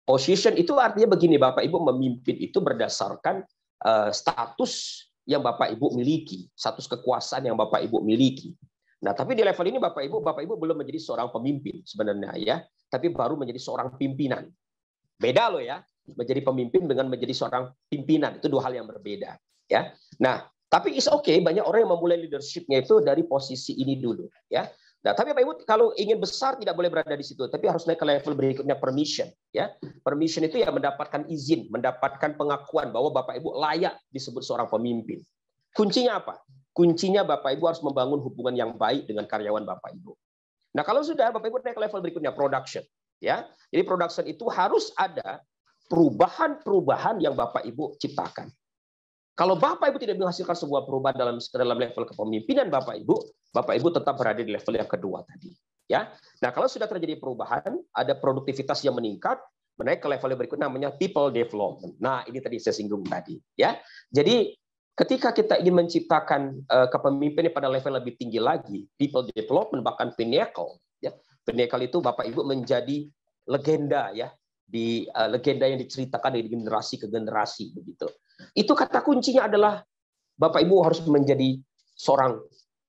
[SPEAKER 2] Position itu artinya begini, Bapak Ibu memimpin itu berdasarkan status yang Bapak Ibu miliki, status kekuasaan yang Bapak Ibu miliki. Nah, tapi di level ini Bapak Ibu belum menjadi seorang pemimpin sebenarnya ya, tapi baru menjadi seorang pimpinan. Beda loh ya, menjadi pemimpin dengan menjadi seorang pimpinan, itu dua hal yang berbeda ya. Nah, tapi is okay, banyak orang yang memulai leadership-nya itu dari posisi ini dulu, ya. Nah, tapi Bapak Ibu kalau ingin besar tidak boleh berada di situ, tapi harus naik ke level berikutnya permission, ya. Permission itu ya mendapatkan izin, mendapatkan pengakuan bahwa Bapak Ibu layak disebut seorang pemimpin. Kuncinya apa? Kuncinya Bapak Ibu harus membangun hubungan yang baik dengan karyawan Bapak Ibu. Nah, kalau sudah Bapak Ibu naik ke level berikutnya production, ya. Jadi production itu harus ada perubahan-perubahan yang Bapak Ibu ciptakan. Kalau Bapak Ibu tidak menghasilkan sebuah perubahan dalam level kepemimpinan Bapak Ibu tetap berada di level yang kedua tadi. Ya, nah kalau sudah terjadi perubahan, ada produktivitas yang meningkat, menaik ke level yang berikutnya namanya people development. Nah ini tadi saya singgung tadi. Ya, jadi ketika kita ingin menciptakan kepemimpinan pada level lebih tinggi lagi, people development bahkan pinnacle. Ya, pinnacle itu Bapak Ibu menjadi legenda ya. Di legenda yang diceritakan dari generasi ke generasi begitu. Itu kata kuncinya adalah Bapak Ibu harus menjadi seorang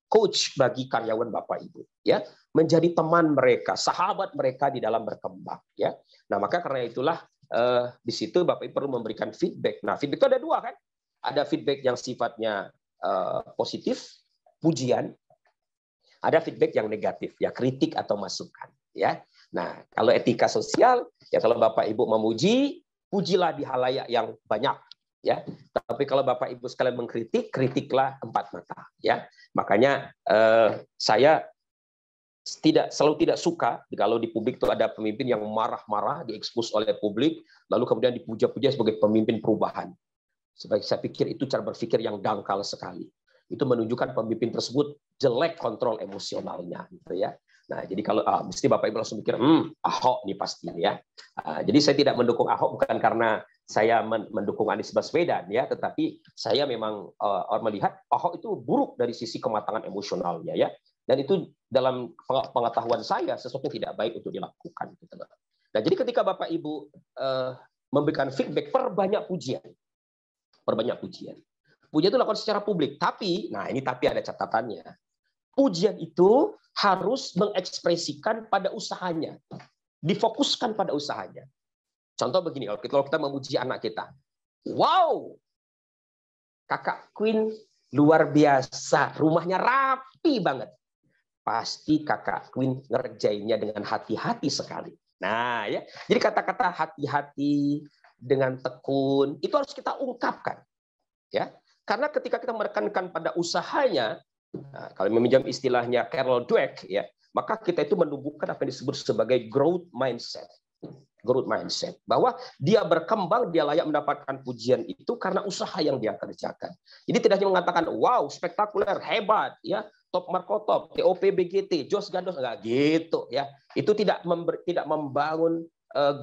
[SPEAKER 2] coach bagi karyawan Bapak Ibu, ya, menjadi teman mereka, sahabat mereka di dalam berkembang, ya. Nah, maka karena itulah di situ Bapak Ibu perlu memberikan feedback. Nah, feedback itu ada dua kan? Ada feedback yang sifatnya positif, pujian. Ada feedback yang negatif, ya, kritik atau masukan, ya. Nah, kalau etika sosial, ya, kalau Bapak Ibu memuji, pujilah di halayak yang banyak, ya. Tapi kalau Bapak Ibu sekalian mengkritik, kritiklah empat mata, ya. Makanya saya selalu tidak suka kalau di publik itu ada pemimpin yang marah-marah, diekspos oleh publik, lalu kemudian dipuja-puja sebagai pemimpin perubahan. Sebagai saya pikir itu cara berpikir yang dangkal sekali. Itu menunjukkan pemimpin tersebut jelek kontrol emosionalnya, gitu ya. Nah, jadi kalau mesti Bapak Ibu langsung mikir, Ahok nih pasti ya. Jadi saya tidak mendukung Ahok bukan karena saya mendukung Anies Baswedan ya, tetapi saya memang melihat Ahok itu buruk dari sisi kematangan emosionalnya ya. Dan itu dalam pengetahuan saya sesuatu yang tidak baik untuk dilakukan. Gitu. Nah, jadi ketika Bapak Ibu memberikan feedback, perbanyak pujian. Perbanyak pujian. Pujian itu dilakukan secara publik. Tapi, nah ini tapi ada catatannya. Pujian itu harus mengekspresikan pada usahanya. Difokuskan pada usahanya. Contoh begini, kalau kita memuji anak kita. Wow, kakak Queen luar biasa. Rumahnya rapi banget. Pasti kakak Queen ngerjainnya dengan hati-hati sekali. Nah, ya. Jadi kata-kata hati-hati dengan tekun itu harus kita ungkapkan. Ya. Karena ketika kita menekankan pada usahanya, nah, kalau meminjam istilahnya Carol Dweck, ya, maka kita itu menumbuhkan apa yang disebut sebagai growth mindset. Growth mindset. Bahwa dia berkembang, dia layak mendapatkan pujian itu karena usaha yang dia kerjakan. Jadi tidak hanya mengatakan, wow, spektakuler, hebat, ya, top Markotop, TOP BGT, Jos Gandos, enggak gitu. Ya. Itu tidak membangun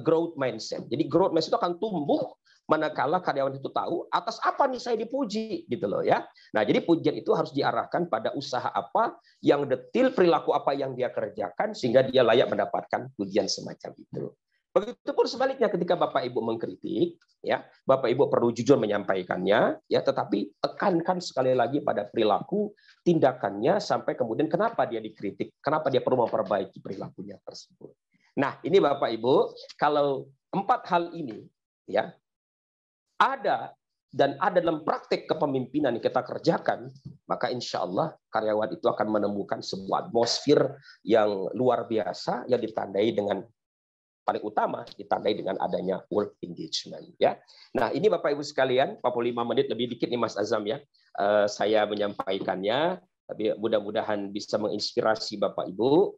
[SPEAKER 2] growth mindset. Jadi growth mindset itu akan tumbuh manakala karyawan itu tahu atas apa nih saya dipuji gitu loh ya. Nah, jadi pujian itu harus diarahkan pada usaha apa yang detil, perilaku apa yang dia kerjakan sehingga dia layak mendapatkan pujian semacam itu. Begitupun sebaliknya ketika Bapak Ibu mengkritik, ya, Bapak Ibu perlu jujur menyampaikannya, ya, tetapi tekankan sekali lagi pada perilaku, tindakannya sampai kemudian kenapa dia dikritik, kenapa dia perlu memperbaiki perilakunya tersebut. Nah, ini Bapak Ibu, kalau 4 hal ini, ya, ada dalam praktek kepemimpinan yang kita kerjakan, maka insya Allah karyawan itu akan menemukan sebuah atmosfer yang luar biasa yang ditandai dengan paling utama ditandai dengan adanya work engagement ya. Nah, ini Bapak Ibu sekalian, 45 menit lebih dikit nih Mas Azam ya. Saya menyampaikannya, tapi mudah-mudahan bisa menginspirasi Bapak Ibu.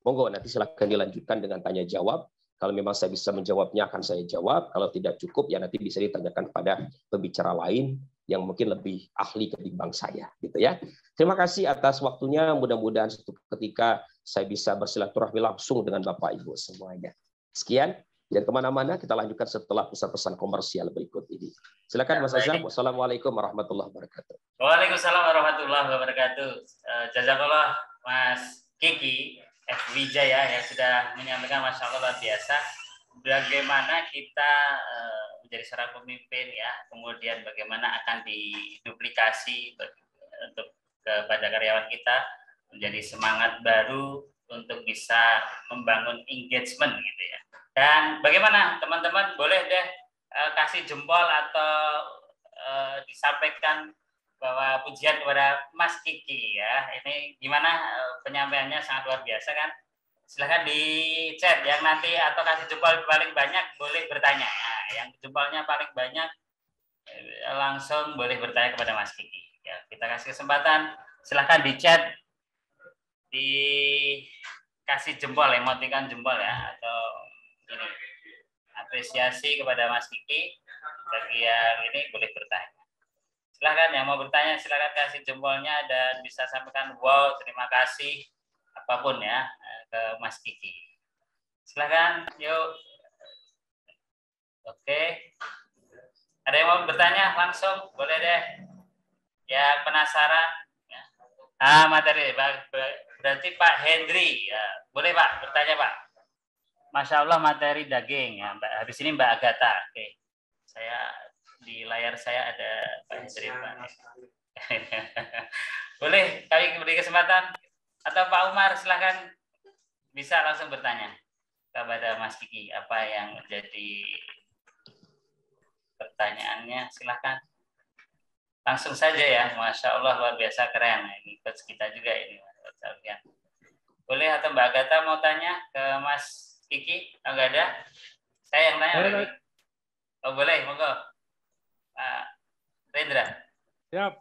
[SPEAKER 2] Monggo nanti silakan dilanjutkan dengan tanya jawab. Kalau memang saya bisa menjawabnya akan saya jawab. Kalau tidak cukup ya nanti bisa ditanyakan pada pembicara lain yang mungkin lebih ahli ketimbang saya, gitu ya. Terima kasih atas waktunya. Mudah-mudahan suatu ketika saya bisa bersilaturahmi langsung dengan Bapak Ibu semuanya. Sekian, jangan kemana-mana. Kita lanjutkan setelah pesan-pesan komersial berikut ini. Silakan Mas Azam. Wassalamualaikum warahmatullahi wabarakatuh.
[SPEAKER 1] Waalaikumsalam warahmatullahi wabarakatuh. Jazakallah Mas Kiki F. Wijaya yang sudah menyampaikan, Masya Allah luar biasa, bagaimana kita menjadi seorang pemimpin ya, kemudian bagaimana akan diduplikasi untuk kepada karyawan kita menjadi semangat baru untuk bisa membangun engagement gitu ya. Dan bagaimana teman-teman boleh deh kasih jempol atau disampaikan bahwa pujian kepada Mas Kiki ya. Ini gimana penyampaiannya sangat luar biasa kan? Silahkan di chat yang nanti atau kasih jempol paling banyak boleh bertanya. Nah, yang jempolnya paling banyak langsung boleh bertanya kepada Mas Kiki. Ya, kita kasih kesempatan. Silahkan di chat, dikasih jempol, emotikan jempol ya, atau ini apresiasi kepada Mas Kiki. Bagi yang ini boleh bertanya. Silahkan yang mau bertanya, silahkan kasih jempolnya dan bisa sampaikan wow, terima kasih, apapun ya, ke Mas Kiki. Silahkan, yuk. Oke. Ada yang mau bertanya langsung? Boleh deh. Ya, penasaran. Ya. Materi. Berarti Pak Hendri. Ya. Boleh Pak, bertanya Pak. Masya Allah materi daging. Ya. Habis ini Mbak Agatha. Oke. Saya di layar saya ada Pak Hendri. Boleh kami beri kesempatan atau Pak Umar silahkan bisa langsung bertanya kepada Mas Kiki apa yang menjadi pertanyaannya, silahkan langsung saja ya. Masya Allah luar biasa keren ini coach kita juga ini. Boleh atau Mbak Agatha mau tanya ke Mas Kiki? Enggak ada? Saya yang tanya lagi. Oh boleh, monggo. Pak Rendra.
[SPEAKER 5] Siap.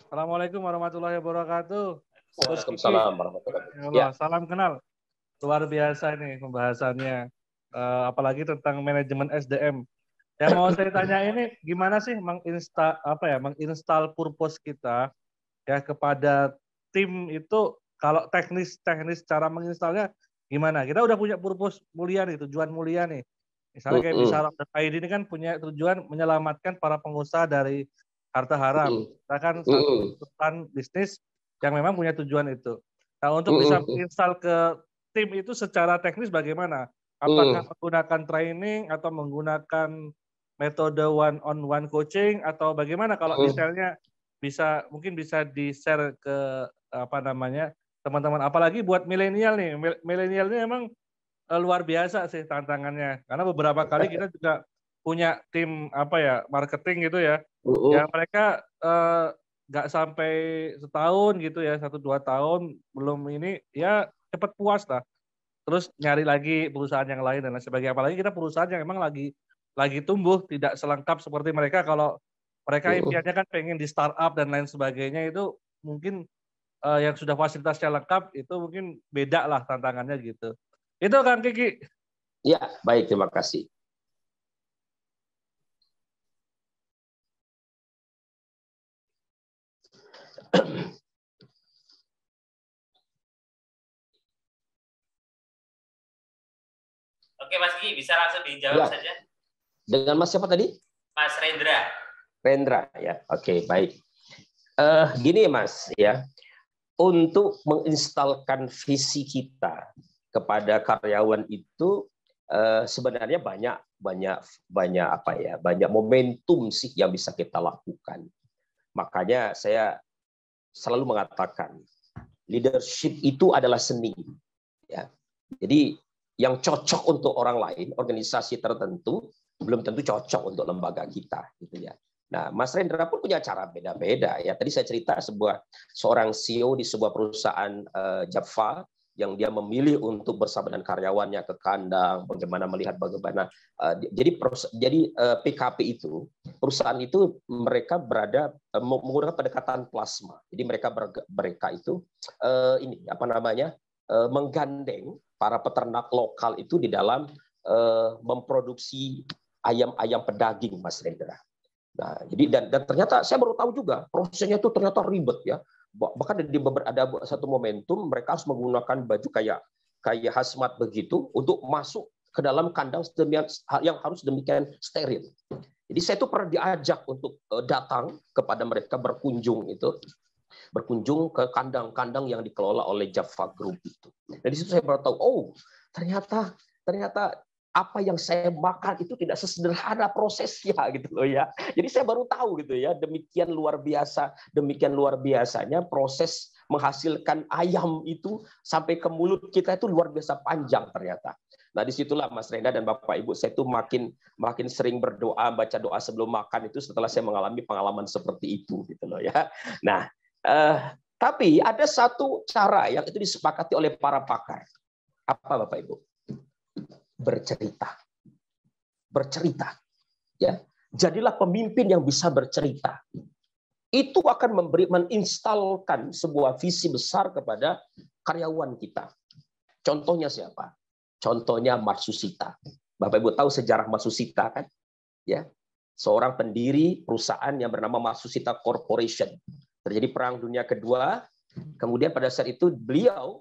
[SPEAKER 5] Assalamualaikum warahmatullahi wabarakatuh.
[SPEAKER 2] Waalaikumsalam warahmatullahi wabarakatuh.
[SPEAKER 5] Ya. Salam kenal. Luar biasa ini pembahasannya. Apalagi tentang manajemen SDM. Yang mau saya tanya ini gimana sih menginstal purpose kita ya kepada tim itu, kalau teknis cara menginstalnya gimana? Kita udah punya purpose mulia nih, tujuan mulia nih. Misalnya kayak Bisara.id ini kan punya tujuan menyelamatkan para pengusaha dari harta haram. Kita kan satu perusahaan bisnis yang memang punya tujuan itu. Nah, untuk bisa menginstal ke tim itu secara teknis bagaimana? Apakah menggunakan training atau menggunakan metode one-on-one coaching atau bagaimana? Kalau detailnya mungkin bisa di-share ke teman-teman, apalagi buat milenial nih. Milenial ini emang luar biasa sih tantangannya, karena beberapa kali kita juga punya tim marketing gitu ya, yang mereka nggak sampai setahun gitu ya, 1-2 tahun belum ini ya cepet puas lah, terus nyari lagi perusahaan yang lain dan lain sebagainya. Apalagi kita perusahaan yang emang lagi tumbuh, tidak selengkap seperti mereka. Kalau mereka impiannya kan pengen di startup dan lain sebagainya, itu mungkin yang sudah fasilitasnya lengkap itu mungkin beda lah tantangannya gitu. Itu Kang Kiki.
[SPEAKER 2] Ya, baik, terima kasih.
[SPEAKER 1] Oke Mas Kiki, bisa langsung dijawab saja.
[SPEAKER 2] Dengan Mas siapa tadi?
[SPEAKER 1] Mas Rendra.
[SPEAKER 2] Rendra ya. Oke, baik. Gini Mas ya. Untuk menginstalkan visi kita kepada karyawan itu sebenarnya banyak momentum sih yang bisa kita lakukan. Makanya saya selalu mengatakan leadership itu adalah seni. Ya. Jadi yang cocok untuk orang lain, organisasi tertentu, belum tentu cocok untuk lembaga kita, gitu ya. Nah, Mas Rendra pun punya cara beda-beda ya. Tadi saya cerita seorang CEO di sebuah perusahaan Java yang dia memilih untuk bersama dengan karyawannya ke kandang, bagaimana jadi PKP itu, perusahaan itu mereka menggunakan pendekatan plasma. Jadi mereka itu menggandeng para peternak lokal itu di dalam memproduksi ayam-ayam pedaging, Mas Rendra. Nah, jadi dan ternyata saya baru tahu juga prosesnya itu ternyata ribet ya. Bahkan ada satu momentum mereka harus menggunakan baju kayak hazmat begitu untuk masuk ke dalam kandang yang harus demikian steril. Jadi saya itu pernah diajak untuk datang kepada mereka, berkunjung ke kandang-kandang yang dikelola oleh Java Group itu. Dan di situ saya baru tahu, oh ternyata apa yang saya makan itu tidak sesederhana prosesnya gitu loh ya. Jadi saya baru tahu gitu ya, demikian luar biasanya proses menghasilkan ayam itu sampai ke mulut kita itu luar biasa panjang ternyata. Nah, disitulah Mas Rendra dan Bapak Ibu, saya itu makin sering berdoa, baca doa sebelum makan itu setelah saya mengalami pengalaman seperti itu gitu loh ya. Nah, tapi ada satu cara yang itu disepakati oleh para pakar. Apa Bapak Ibu? Bercerita, ya. Jadilah pemimpin yang bisa bercerita. Itu akan menginstalkan sebuah visi besar kepada karyawan kita. Contohnya siapa? Contohnya Matsushita. Bapak Ibu tahu sejarah Matsushita kan? Ya, seorang pendiri perusahaan yang bernama Matsushita Corporation. Terjadi Perang Dunia Kedua. Kemudian pada saat itu beliau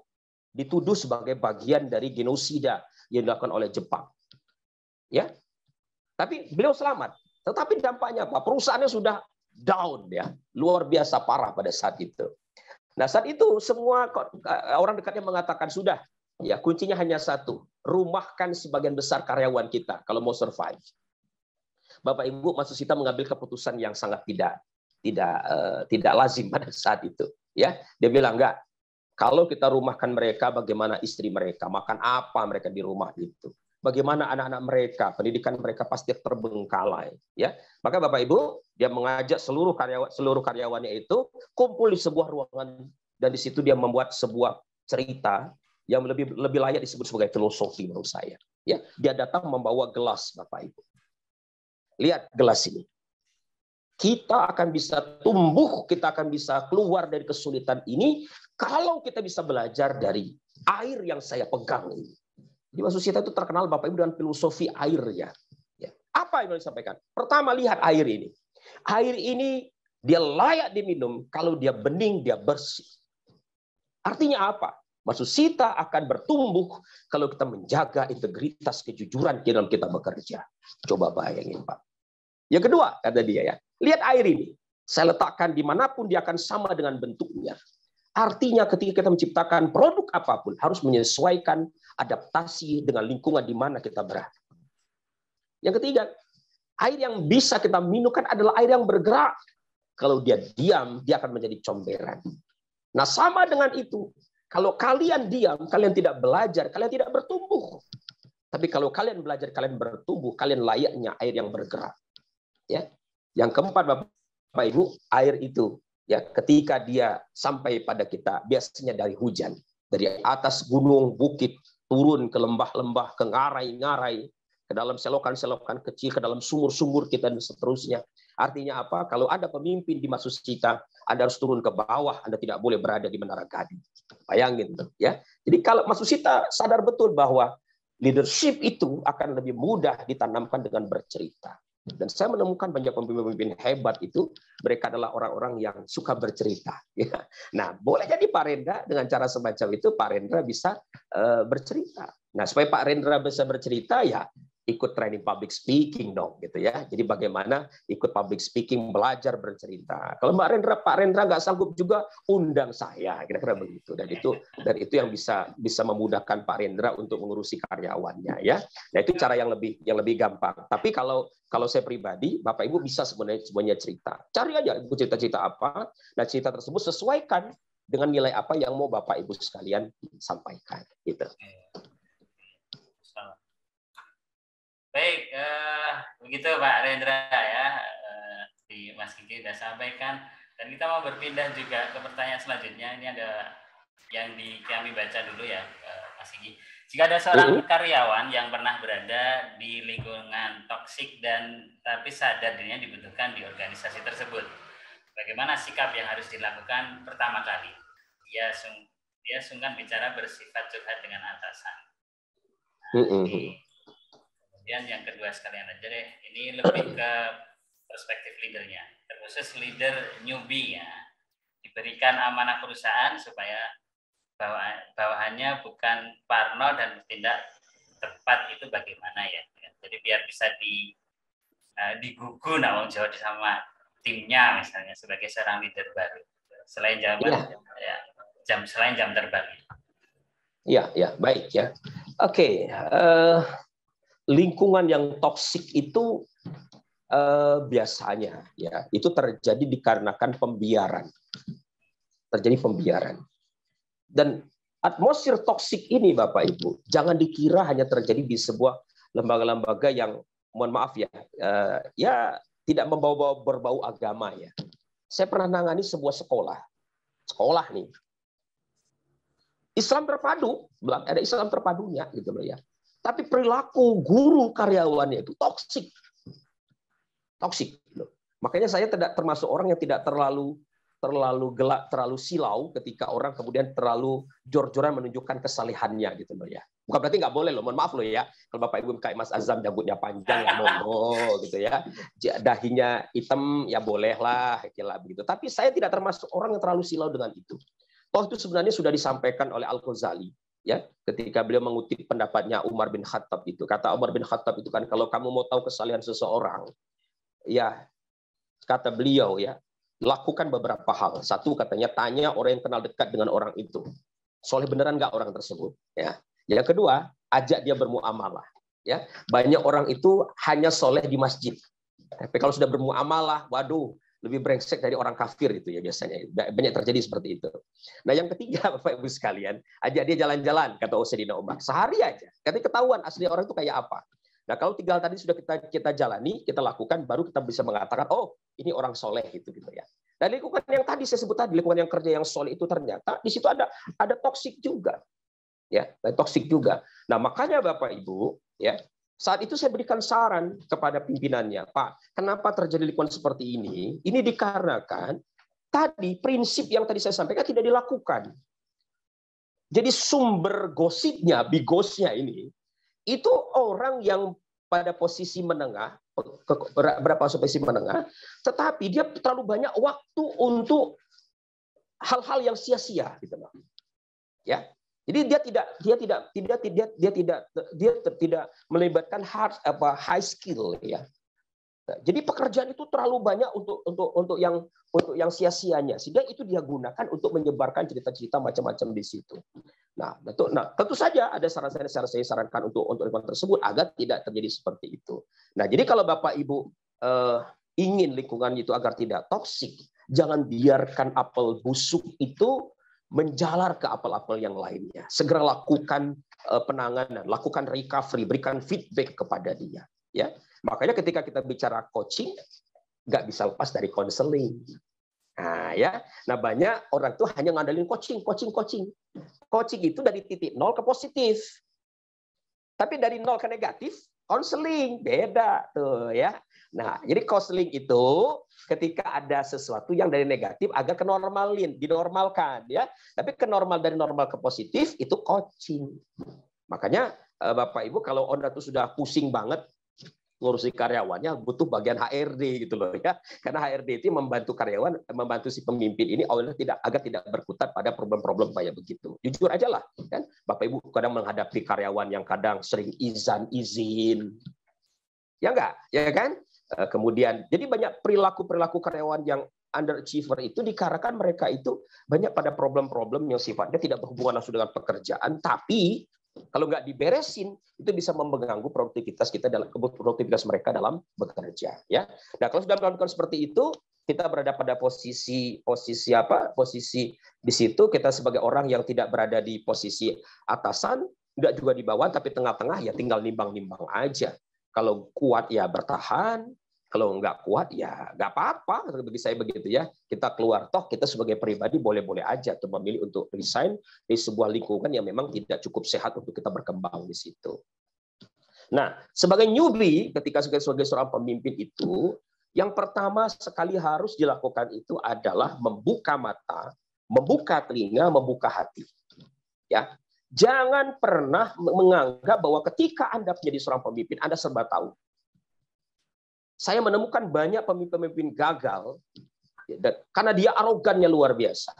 [SPEAKER 2] dituduh sebagai bagian dari genosida yang dilakukan oleh Jepang. Ya. Tapi beliau selamat. Tetapi dampaknya apa? Perusahaannya sudah down ya. Luar biasa parah pada saat itu. Nah, saat itu semua orang dekatnya mengatakan sudah, ya kuncinya hanya satu, rumahkan sebagian besar karyawan kita kalau mau survive. Bapak Ibu Mas Susita mengambil keputusan yang sangat tidak lazim pada saat itu. Ya, dia bilang enggak. Kalau kita rumahkan mereka, bagaimana istri mereka, makan apa mereka di rumah itu, bagaimana anak-anak mereka, pendidikan mereka pasti terbengkalai. Ya, maka Bapak Ibu dia mengajak seluruh karyawannya itu kumpul di sebuah ruangan dan di situ dia membuat sebuah cerita yang lebih layak disebut sebagai filosofi menurut saya. Ya, dia datang membawa gelas Bapak Ibu. Lihat gelas ini. Kita akan bisa tumbuh, kita akan bisa keluar dari kesulitan ini kalau kita bisa belajar dari air yang saya pegang ini. Di Mas Susita itu terkenal Bapak Ibu dengan filosofi airnya. Ya. Apa yang mau disampaikan? Pertama, lihat air ini. Air ini dia layak diminum kalau dia bening, dia bersih. Artinya apa? Mas Susita akan bertumbuh kalau kita menjaga integritas kejujuran di dalam kita bekerja. Coba bayangin Pak. Yang kedua, kata dia ya, lihat air ini. Saya letakkan dimanapun dia akan sama dengan bentuknya. Artinya ketika kita menciptakan produk apapun harus menyesuaikan adaptasi dengan lingkungan di mana kita berada. Yang ketiga, air yang bisa kita minumkan adalah air yang bergerak. Kalau dia diam, dia akan menjadi comberan. Nah, sama dengan itu. Kalau kalian diam, kalian tidak belajar, kalian tidak bertumbuh. Tapi kalau kalian belajar, kalian bertumbuh, kalian layaknya air yang bergerak. Ya. Yang keempat Bapak Ibu, air itu ya ketika dia sampai pada kita biasanya dari hujan, dari atas gunung, bukit, turun ke lembah-lembah, ke ngarai-ngarai, ke dalam selokan-selokan kecil, ke dalam sumur-sumur kita dan seterusnya. Artinya apa? Kalau ada pemimpin di Mas Susita, Anda harus turun ke bawah, Anda tidak boleh berada di Menara Gading. Bayangin tuh, ya. Jadi kalau Mas Susita sadar betul bahwa leadership itu akan lebih mudah ditanamkan dengan bercerita. Dan saya menemukan banyak pemimpin hebat itu, mereka adalah orang-orang yang suka bercerita. Nah, boleh jadi Pak Rendra dengan cara semacam itu, Pak Rendra bisa bercerita. Nah, supaya Pak Rendra bisa bercerita, ya ikut training public speaking dong, gitu ya. Jadi bagaimana ikut public speaking, belajar bercerita. Kalau Pak Rendra nggak sanggup juga, undang saya, kira-kira begitu. Dan itu yang bisa memudahkan Pak Rendra untuk mengurusi karyawannya, ya. Nah, itu cara yang lebih gampang. Tapi kalau saya pribadi, Bapak Ibu bisa semuanya cerita. Cari aja Ibu cerita-cerita apa. Nah, cerita tersebut sesuaikan dengan nilai apa yang mau Bapak Ibu sekalian sampaikan, gitu.
[SPEAKER 1] Baik, begitu Pak Rendra ya, di Mas Kiki sudah sampaikan, dan kita mau berpindah juga ke pertanyaan selanjutnya. Ini ada yang kami baca dulu ya, Mas Kiki. Jika ada seorang karyawan yang pernah berada di lingkungan toksik dan tapi sadar dirinya dibutuhkan di organisasi tersebut, bagaimana sikap yang harus dilakukan pertama kali? Dia sungkan bicara bersifat curhat dengan atasan. Kemudian yang kedua sekalian aja deh, ini lebih ke perspektif leadernya, terkhusus leader newbie ya, diberikan amanah perusahaan supaya bawahannya bukan parno dan bertindak tepat, itu bagaimana ya? Jadi biar bisa digugu nawang jawab sama timnya misalnya sebagai seorang leader baru selain selain jam terbang.
[SPEAKER 2] Ya, baik ya. Oke. Lingkungan yang toksik itu biasanya ya itu terjadi dikarenakan pembiaran. Terjadi pembiaran. Dan atmosfer toksik ini Bapak Ibu, jangan dikira hanya terjadi di sebuah lembaga-lembaga yang mohon maaf ya, tidak berbau agama ya. Saya pernah nangani sebuah sekolah nih. Islam terpadu, ada Islam terpadunya gitu loh ya. Tapi perilaku guru karyawannya itu toksik. Toksik. Makanya saya tidak termasuk orang yang tidak terlalu gelak, terlalu silau ketika orang kemudian terlalu jor-joran menunjukkan kesalehannya gitu loh ya. Bukan berarti nggak boleh loh, mohon maaf loh ya. Kalau Bapak Ibu kayak Mas Azam janggutnya panjang ya monggo gitu ya. Dahinya hitam ya bolehlah kira begitu. Tapi saya tidak termasuk orang yang terlalu silau dengan itu. Toh itu sebenarnya sudah disampaikan oleh Al-Ghazali. Ya, ketika beliau mengutip pendapatnya Umar bin Khattab itu, kata Umar bin Khattab itu kan, kalau kamu mau tahu kesalehan seseorang, ya kata beliau ya, lakukan beberapa hal. Satu katanya tanya orang yang kenal dekat dengan orang itu, soleh beneran nggak orang tersebut. Ya, yang kedua ajak dia bermuamalah. Ya, banyak orang itu hanya soleh di masjid, Tapi kalau sudah bermuamalah, waduh, lebih brengsek dari orang kafir itu ya biasanya. Banyak terjadi seperti itu. Nah yang ketiga Bapak Ibu sekalian, ajak dia jalan-jalan kata Sayyidina Umar. Sehari aja. Nanti ketahuan asli orang itu kayak apa. Nah kalau 3 hal tadi sudah kita jalani, kita lakukan, baru kita bisa mengatakan, oh ini orang soleh gitu ya. Dan lingkungan yang tadi saya sebut tadi, lingkungan yang kerja yang soleh itu ternyata di situ ada toksik juga. Ya, toksik juga. Nah makanya Bapak Ibu, ya. Saat itu saya berikan saran kepada pimpinannya, Pak, kenapa terjadi lingkungan seperti ini? Ini dikarenakan tadi prinsip yang tadi saya sampaikan tidak dilakukan. Jadi sumber gosipnya, bigosnya ini, itu orang yang pada posisi menengah, berapa posisi menengah, tetapi dia terlalu banyak waktu untuk hal-hal yang sia-sia, gitu loh. Ya. Jadi dia tidak melibatkan high skill ya. Nah, jadi pekerjaan itu terlalu banyak untuk yang sia-sianya, sehingga itu dia gunakan untuk menyebarkan cerita-cerita macam-macam di situ. Nah, tentu saja ada saran-saran yang saya sarankan untuk lingkungan tersebut agar tidak terjadi seperti itu. Nah, jadi kalau Bapak Ibu ingin lingkungan itu agar tidak toksik, jangan biarkan apel busuk itu menjalar ke apel-apel yang lainnya. Segera lakukan penanganan, lakukan recovery, berikan feedback kepada dia. Ya, makanya ketika kita bicara coaching, nggak bisa lepas dari konseling. Nah, ya, banyak orang tuh hanya ngandelin coaching. Coaching itu dari titik 0 ke positif. Tapi dari 0 ke negatif, konseling beda tuh ya. Nah, jadi konseling itu ketika ada sesuatu yang dari negatif agak dinormalkan ya. Tapi dari normal ke positif itu coaching. Makanya Bapak Ibu kalau Anda tuh sudah pusing banget ngurusi karyawannya, butuh bagian HRD gitu loh ya. Karena HRD itu membantu karyawan, membantu si pemimpin ini agar tidak berkutat pada problem-problem kayak begitu. Jujur aja lah kan. Bapak Ibu kadang menghadapi karyawan yang kadang sering izin. Ya enggak? Ya kan? Kemudian jadi banyak perilaku karyawan yang underachiever itu dikarenakan mereka itu banyak pada problem-problem yang sifatnya tidak berhubungan langsung dengan pekerjaan, tapi kalau nggak diberesin itu bisa mengganggu produktivitas mereka dalam bekerja ya. Nah, kalau sudah melakukan seperti itu, kita berada pada posisi di situ kita sebagai orang yang tidak berada di posisi atasan, tidak juga di bawah tapi tengah-tengah ya tinggal nimbang-nimbang aja. Kalau kuat ya bertahan, kalau nggak kuat ya nggak apa-apa. Bagi saya begitu ya. Kita keluar, toh kita sebagai pribadi boleh-boleh aja tuh memilih untuk resign di sebuah lingkungan yang memang tidak cukup sehat untuk kita berkembang di situ. Nah, sebagai newbie, ketika sebagai seorang pemimpin itu, yang pertama sekali harus dilakukan itu adalah membuka mata, membuka telinga, membuka hati. Ya. Jangan pernah menganggap bahwa ketika Anda menjadi seorang pemimpin, Anda serba tahu. Saya menemukan banyak pemimpin gagal karena dia arogannya luar biasa.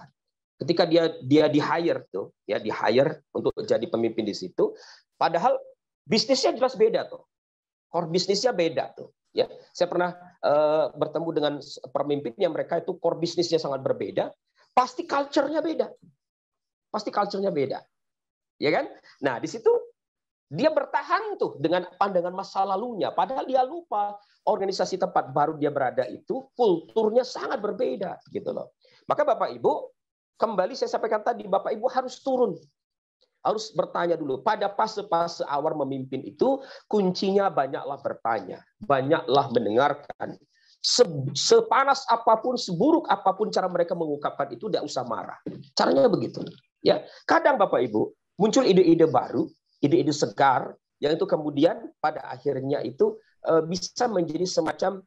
[SPEAKER 2] Ketika dia di-hire untuk jadi pemimpin di situ, padahal bisnisnya jelas beda tuh. Core bisnisnya beda tuh. Ya, saya pernah bertemu dengan pemimpin yang mereka itu core bisnisnya sangat berbeda, pasti culture-nya beda. Ya kan? Nah, di situ dia bertahan tuh dengan pandangan masa lalunya, padahal dia lupa organisasi tempat baru dia berada itu kulturnya sangat berbeda gitu loh. Maka Bapak Ibu, kembali saya sampaikan tadi, Bapak Ibu harus turun. Harus bertanya dulu. Pada fase-fase awal memimpin itu kuncinya banyaklah bertanya, banyaklah mendengarkan. Sepanas apapun, seburuk apapun cara mereka mengungkapkan itu, tidak usah marah. Caranya begitu. Ya, kadang Bapak Ibu muncul ide-ide baru, ide-ide segar, yang itu kemudian pada akhirnya itu bisa menjadi semacam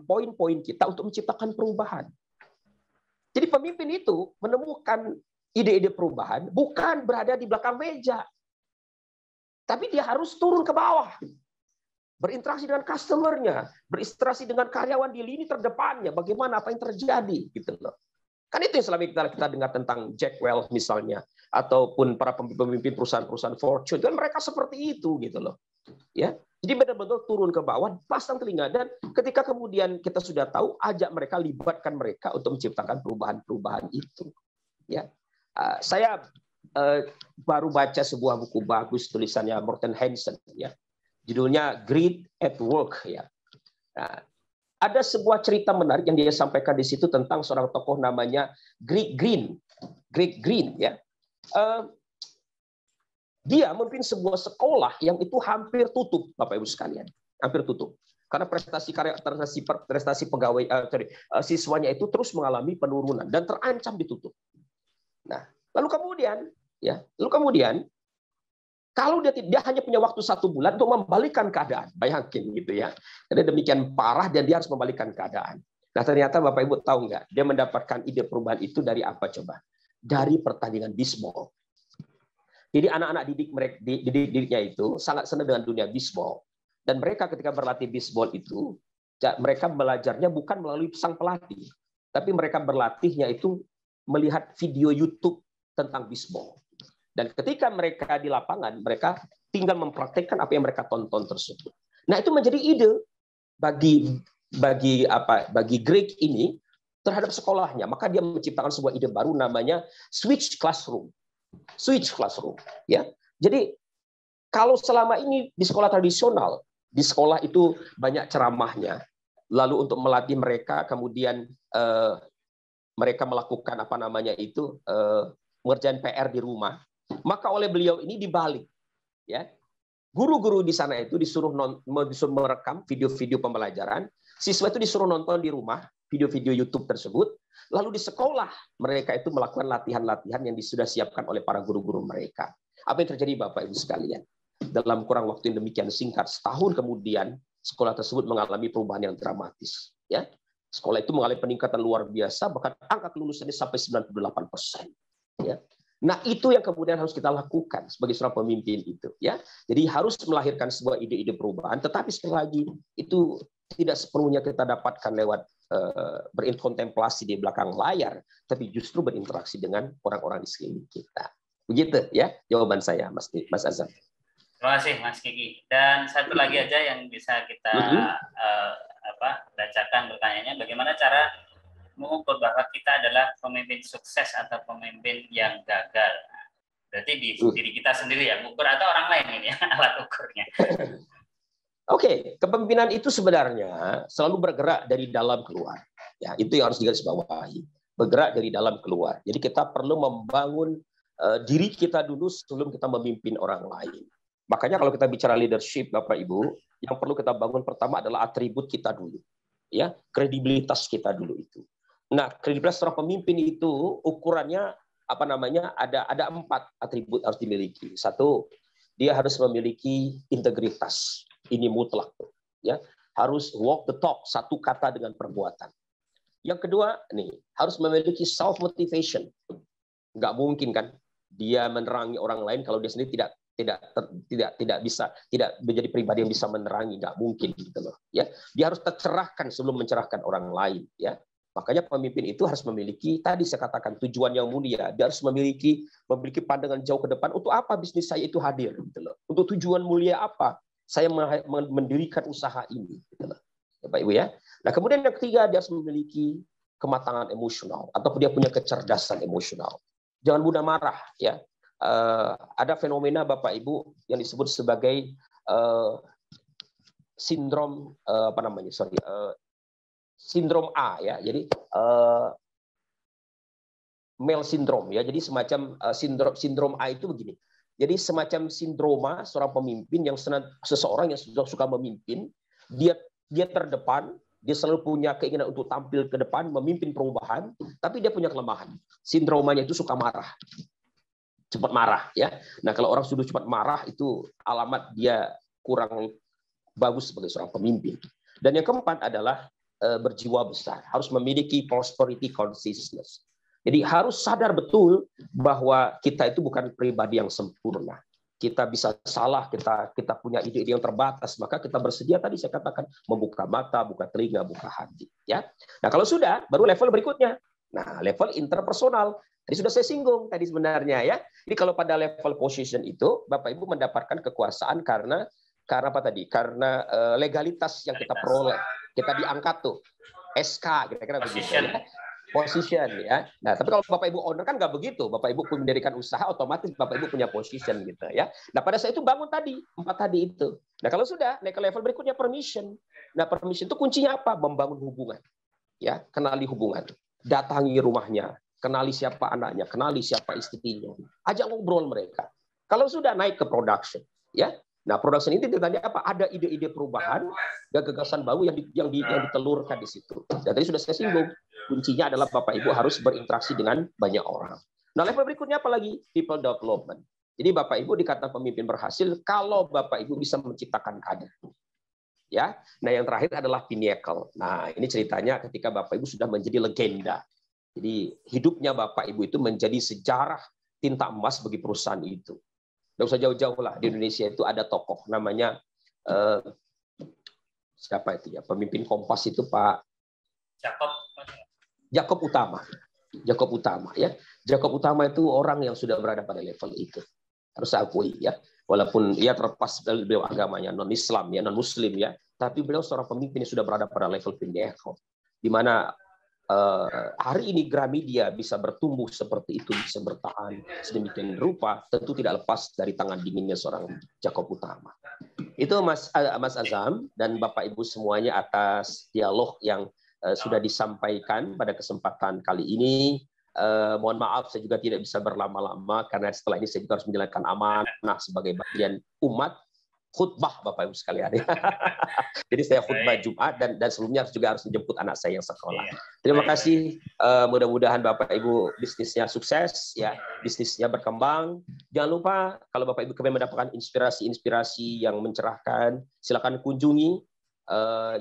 [SPEAKER 2] poin-poin kita untuk menciptakan perubahan. Jadi pemimpin itu menemukan ide-ide perubahan bukan berada di belakang meja, tapi dia harus turun ke bawah, berinteraksi dengan customer-nya, berinteraksi dengan karyawan di lini terdepannya, bagaimana apa yang terjadi gitu loh. Kan itu yang selama kita dengar tentang Jack Welch misalnya, ataupun para pemimpin perusahaan-perusahaan Fortune, kan mereka seperti itu gitu loh. Ya, jadi benar-benar turun ke bawah, pasang telinga, dan ketika kemudian kita sudah tahu, ajak mereka, libatkan mereka untuk menciptakan perubahan-perubahan itu. Ya, saya baru baca sebuah buku bagus tulisannya Morten Hansen, ya, judulnya Greed at Work, ya. Nah, ada sebuah cerita menarik yang dia sampaikan di situ tentang seorang tokoh namanya Greg Green. Greg Green, ya. Dia memimpin sebuah sekolah yang itu hampir tutup, Bapak Ibu sekalian, hampir tutup. Karena prestasi pegawai siswanya itu terus mengalami penurunan dan terancam ditutup. Nah, lalu kemudian kalau dia hanya punya waktu 1 bulan untuk membalikkan keadaan, bayangin gitu ya. Jadi demikian parah dan dia harus membalikkan keadaan. Nah, ternyata Bapak Ibu tahu nggak? Dia mendapatkan ide perubahan itu dari apa coba? Dari pertandingan bisbol. Jadi anak-anak didiknya itu sangat senang dengan dunia bisbol. Dan mereka ketika berlatih bisbol itu, mereka belajarnya bukan melalui sang pelatih, tapi mereka berlatihnya itu melihat video YouTube tentang bisbol. Dan ketika mereka di lapangan, mereka tinggal mempraktekkan apa yang mereka tonton tersebut. Nah, itu menjadi ide bagi Greg ini terhadap sekolahnya. Maka dia menciptakan sebuah ide baru namanya Switch Classroom. Switch Classroom, ya. Jadi kalau selama ini di sekolah tradisional, di sekolah itu banyak ceramahnya, lalu untuk melatih mereka, kemudian mereka melakukan mengerjakan PR di rumah. Maka oleh beliau ini dibalik, ya. Guru-guru di sana itu disuruh merekam video-video pembelajaran, siswa itu disuruh nonton di rumah video-video YouTube tersebut, lalu di sekolah mereka itu melakukan latihan-latihan yang sudah siapkan oleh para guru-guru mereka. Apa yang terjadi Bapak Ibu sekalian? Dalam kurang waktu yang demikian singkat, setahun kemudian sekolah tersebut mengalami perubahan yang dramatis. Ya, sekolah itu mengalami peningkatan luar biasa, bahkan angka kelulusannya sampai 98%. Ya. Nah, itu yang kemudian harus kita lakukan sebagai seorang pemimpin itu. Ya, jadi harus melahirkan sebuah ide-ide perubahan. Tetapi sekali lagi itu tidak sepenuhnya kita dapatkan lewat berkontemplasi di belakang layar, tapi justru berinteraksi dengan orang-orang di sekeliling kita. Begitu ya jawaban saya, Mas Azam.
[SPEAKER 1] Terima kasih Mas Kiki. Dan satu lagi aja yang bisa kita bacakan pertanyaannya, bagaimana cara mengukur bahwa kita adalah pemimpin sukses atau pemimpin yang gagal? Berarti di diri kita sendiri ya, mengukur atau orang lain ini ya, alat ukurnya.
[SPEAKER 2] Oke, kepemimpinan itu sebenarnya selalu bergerak dari dalam keluar. Ya, itu yang harus digarisbawahi. Bergerak dari dalam keluar. Jadi kita perlu membangun diri kita dulu sebelum kita memimpin orang lain. Makanya kalau kita bicara leadership, Bapak Ibu, yang perlu kita bangun pertama adalah atribut kita dulu, ya, kredibilitas kita dulu itu. Nah, kredibilitas seorang pemimpin itu ukurannya ada 4 atribut harus dimiliki. 1, dia harus memiliki integritas, ini mutlak, ya, harus walk the talk, satu kata dengan perbuatan. Yang kedua, harus memiliki self motivation. Nggak mungkin kan dia menerangi orang lain kalau dia sendiri tidak menjadi pribadi yang bisa menerangi, nggak mungkin gitu loh, ya. Dia harus tercerahkan sebelum mencerahkan orang lain, ya. Makanya pemimpin itu harus memiliki, tadi saya katakan, tujuan yang mulia. Dia harus memiliki pandangan jauh ke depan. Untuk apa bisnis saya itu hadir gitu loh. Untuk tujuan mulia apa saya mendirikan usaha ini gitu loh, Bapak Ibu ya. Nah, kemudian yang ketiga, dia harus memiliki kematangan emosional atau dia punya kecerdasan emosional. Jangan mudah marah, ya. Ada fenomena Bapak Ibu yang disebut sebagai sindrom sindrom A, ya. Jadi male syndrome, ya. Jadi semacam sindrom A itu begini. Jadi semacam sindroma seorang pemimpin seseorang yang suka memimpin, dia terdepan, dia selalu punya keinginan untuk tampil ke depan, memimpin perubahan, tapi dia punya kelemahan. Sindromanya itu suka marah. Cepat marah, ya. Nah, kalau orang sudah cepat marah itu alamat dia kurang bagus sebagai seorang pemimpin. Dan yang keempat adalah berjiwa besar, harus memiliki prosperity consciousness. Jadi harus sadar betul bahwa kita itu bukan pribadi yang sempurna. Kita bisa salah, kita punya ide-ide yang terbatas, maka kita bersedia tadi saya katakan membuka mata, buka telinga, buka hati, ya. Nah, kalau sudah, baru level berikutnya. Nah, level interpersonal. Tadi sudah saya singgung tadi sebenarnya, ya. Jadi kalau pada level position itu Bapak Ibu mendapatkan kekuasaan karena apa tadi? Karena legalitas yang kita peroleh. Kita diangkat tuh SK kira-kira begitu, ya. Position, ya. Nah, tapi kalau Bapak Ibu owner kan nggak begitu. Bapak Ibu mendirikan usaha, otomatis Bapak Ibu punya position gitu, ya. Nah, pada saat itu bangun tadi 4 tadi itu. Nah, kalau sudah naik ke level berikutnya permission. Nah, permission itu kuncinya apa? Membangun hubungan. Ya, kenali hubungan. Datangi rumahnya, kenali siapa anaknya, kenali siapa istrinya. Ajak ngobrol mereka. Kalau sudah naik ke production, ya. Nah, production ini ditanya apa? Ada ide-ide perubahan, gagasan baru yang ditelurkan di situ. Dan tadi sudah saya singgung, kuncinya adalah Bapak Ibu harus berinteraksi dengan banyak orang. Nah, level berikutnya apa lagi? People development. Jadi Bapak Ibu dikatakan pemimpin berhasil kalau Bapak Ibu bisa menciptakan kader. Ya. Nah, yang terakhir adalah pinnacle. Nah, ini ceritanya ketika Bapak Ibu sudah menjadi legenda. Jadi hidupnya Bapak Ibu itu menjadi sejarah tinta emas bagi perusahaan itu. Nggak usah jauh-jauh lah, di Indonesia itu ada tokoh namanya siapa itu ya, pemimpin Kompas itu Pak Jakob Utama. Jakob Utama ya. Jakob Utama itu orang yang sudah berada pada level itu. Harus saya akui ya. Walaupun ia terlepas dari beliau agamanya non-Islam ya, non-Muslim ya, tapi beliau seorang pemimpin yang sudah berada pada level pinnacle. Di mana hari ini Gramedia bisa bertumbuh seperti itu, bisa bertahan sedemikian rupa, tentu tidak lepas dari tangan dinginnya seorang Jakob Utama. Itu Mas Azam dan Bapak Ibu semuanya atas dialog yang sudah disampaikan pada kesempatan kali ini. Mohon maaf saya juga tidak bisa berlama-lama karena setelah ini saya juga harus menjalankan amanah sebagai bagian umat khutbah Bapak Ibu sekalian. Jadi saya khutbah Jumat dan sebelumnya juga harus menjemput anak saya yang sekolah. Terima kasih. Mudah-mudahan Bapak Ibu bisnisnya sukses ya, bisnisnya berkembang. Jangan lupa kalau Bapak Ibu kalian mendapatkan inspirasi yang mencerahkan, silakan kunjungi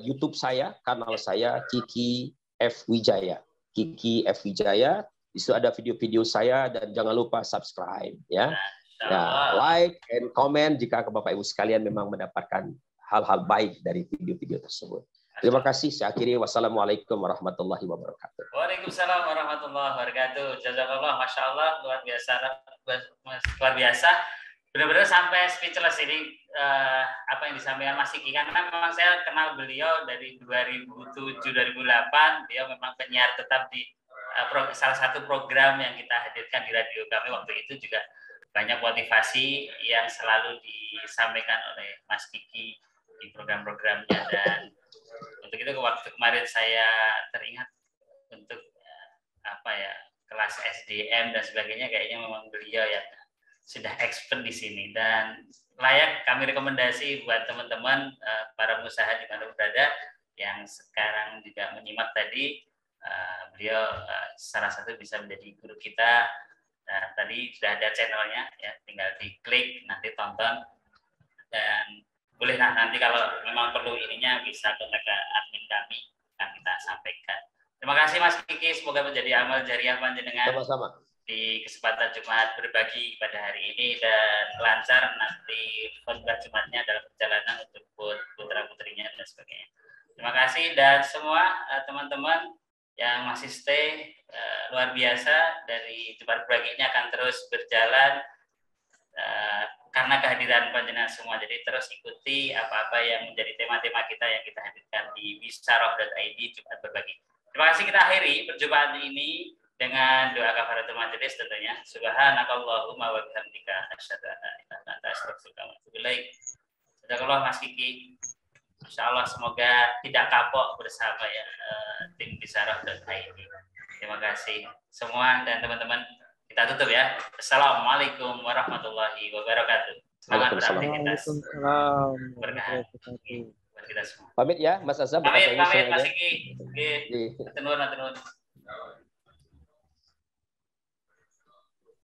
[SPEAKER 2] YouTube saya, kanal saya Kiki F Wijaya. Kiki F Wijaya. Di situ ada video-video saya dan jangan lupa subscribe ya. Nah, like and comment jika Bapak Ibu sekalian memang mendapatkan hal-hal baik dari video-video tersebut. Terima kasih. Saya akhiri. Wassalamualaikum warahmatullahi wabarakatuh.
[SPEAKER 1] Waalaikumsalam warahmatullahi wabarakatuh. Jazakallah, masya Allah, luar biasa. Benar-benar sampai speechless ini apa yang disampaikan Mas Kiki, karena memang saya kenal beliau dari 2007-2008. Beliau memang penyiar tetap di salah satu program yang kita hadirkan di radio kami waktu itu, juga banyak motivasi yang selalu disampaikan oleh Mas Kiki di program-programnya. Dan untuk itu waktu kemarin saya teringat untuk kelas SDM dan sebagainya, kayaknya memang beliau yang sudah expert di sini dan layak kami rekomendasi buat teman-teman para pengusaha di mana berada yang sekarang juga menyimak tadi. Beliau salah satu bisa menjadi guru kita. Tadi sudah ada channelnya ya, tinggal diklik nanti tonton, dan boleh nanti kalau memang perlu ininya bisa kontak ke admin kami, akan kita sampaikan. Terima kasih Mas Kiki, semoga menjadi amal jariah panjenengan.
[SPEAKER 2] Sama-sama.
[SPEAKER 1] Di kesempatan Jumat berbagi pada hari ini, dan lancar nanti khutbah Jumatnya dalam perjalanan untuk putra-putrinya dan sebagainya. Terima kasih, dan semua teman-teman yang masih stay, luar biasa. Dari Jumat berbagi ini akan terus berjalan karena kehadiran panjenengan semua. Jadi terus ikuti apa-apa yang menjadi tema-tema kita yang kita hadirkan di bisaroh.id Jumat berbagi. Terima kasih, kita akhiri perjumpaan ini dengan doa kafaratul majelis tentunya. Subhanakallahumma wa bihamdika asyhadu an la ilaha illa anta astaghfiruka wa atubu ilaik. Jazakallah Mas Kiki. Insyaallah semoga tidak kapok bersama ya tim bisaroh.id. Terima kasih semua dan teman-teman. Kita tutup ya. Assalamualaikum warahmatullahi wabarakatuh. Selamat beraktivitas. Berkah buat kita semua.
[SPEAKER 2] Pamit ya Mas Azam.
[SPEAKER 1] Pamit Mas Kiki. Oke. Tenun.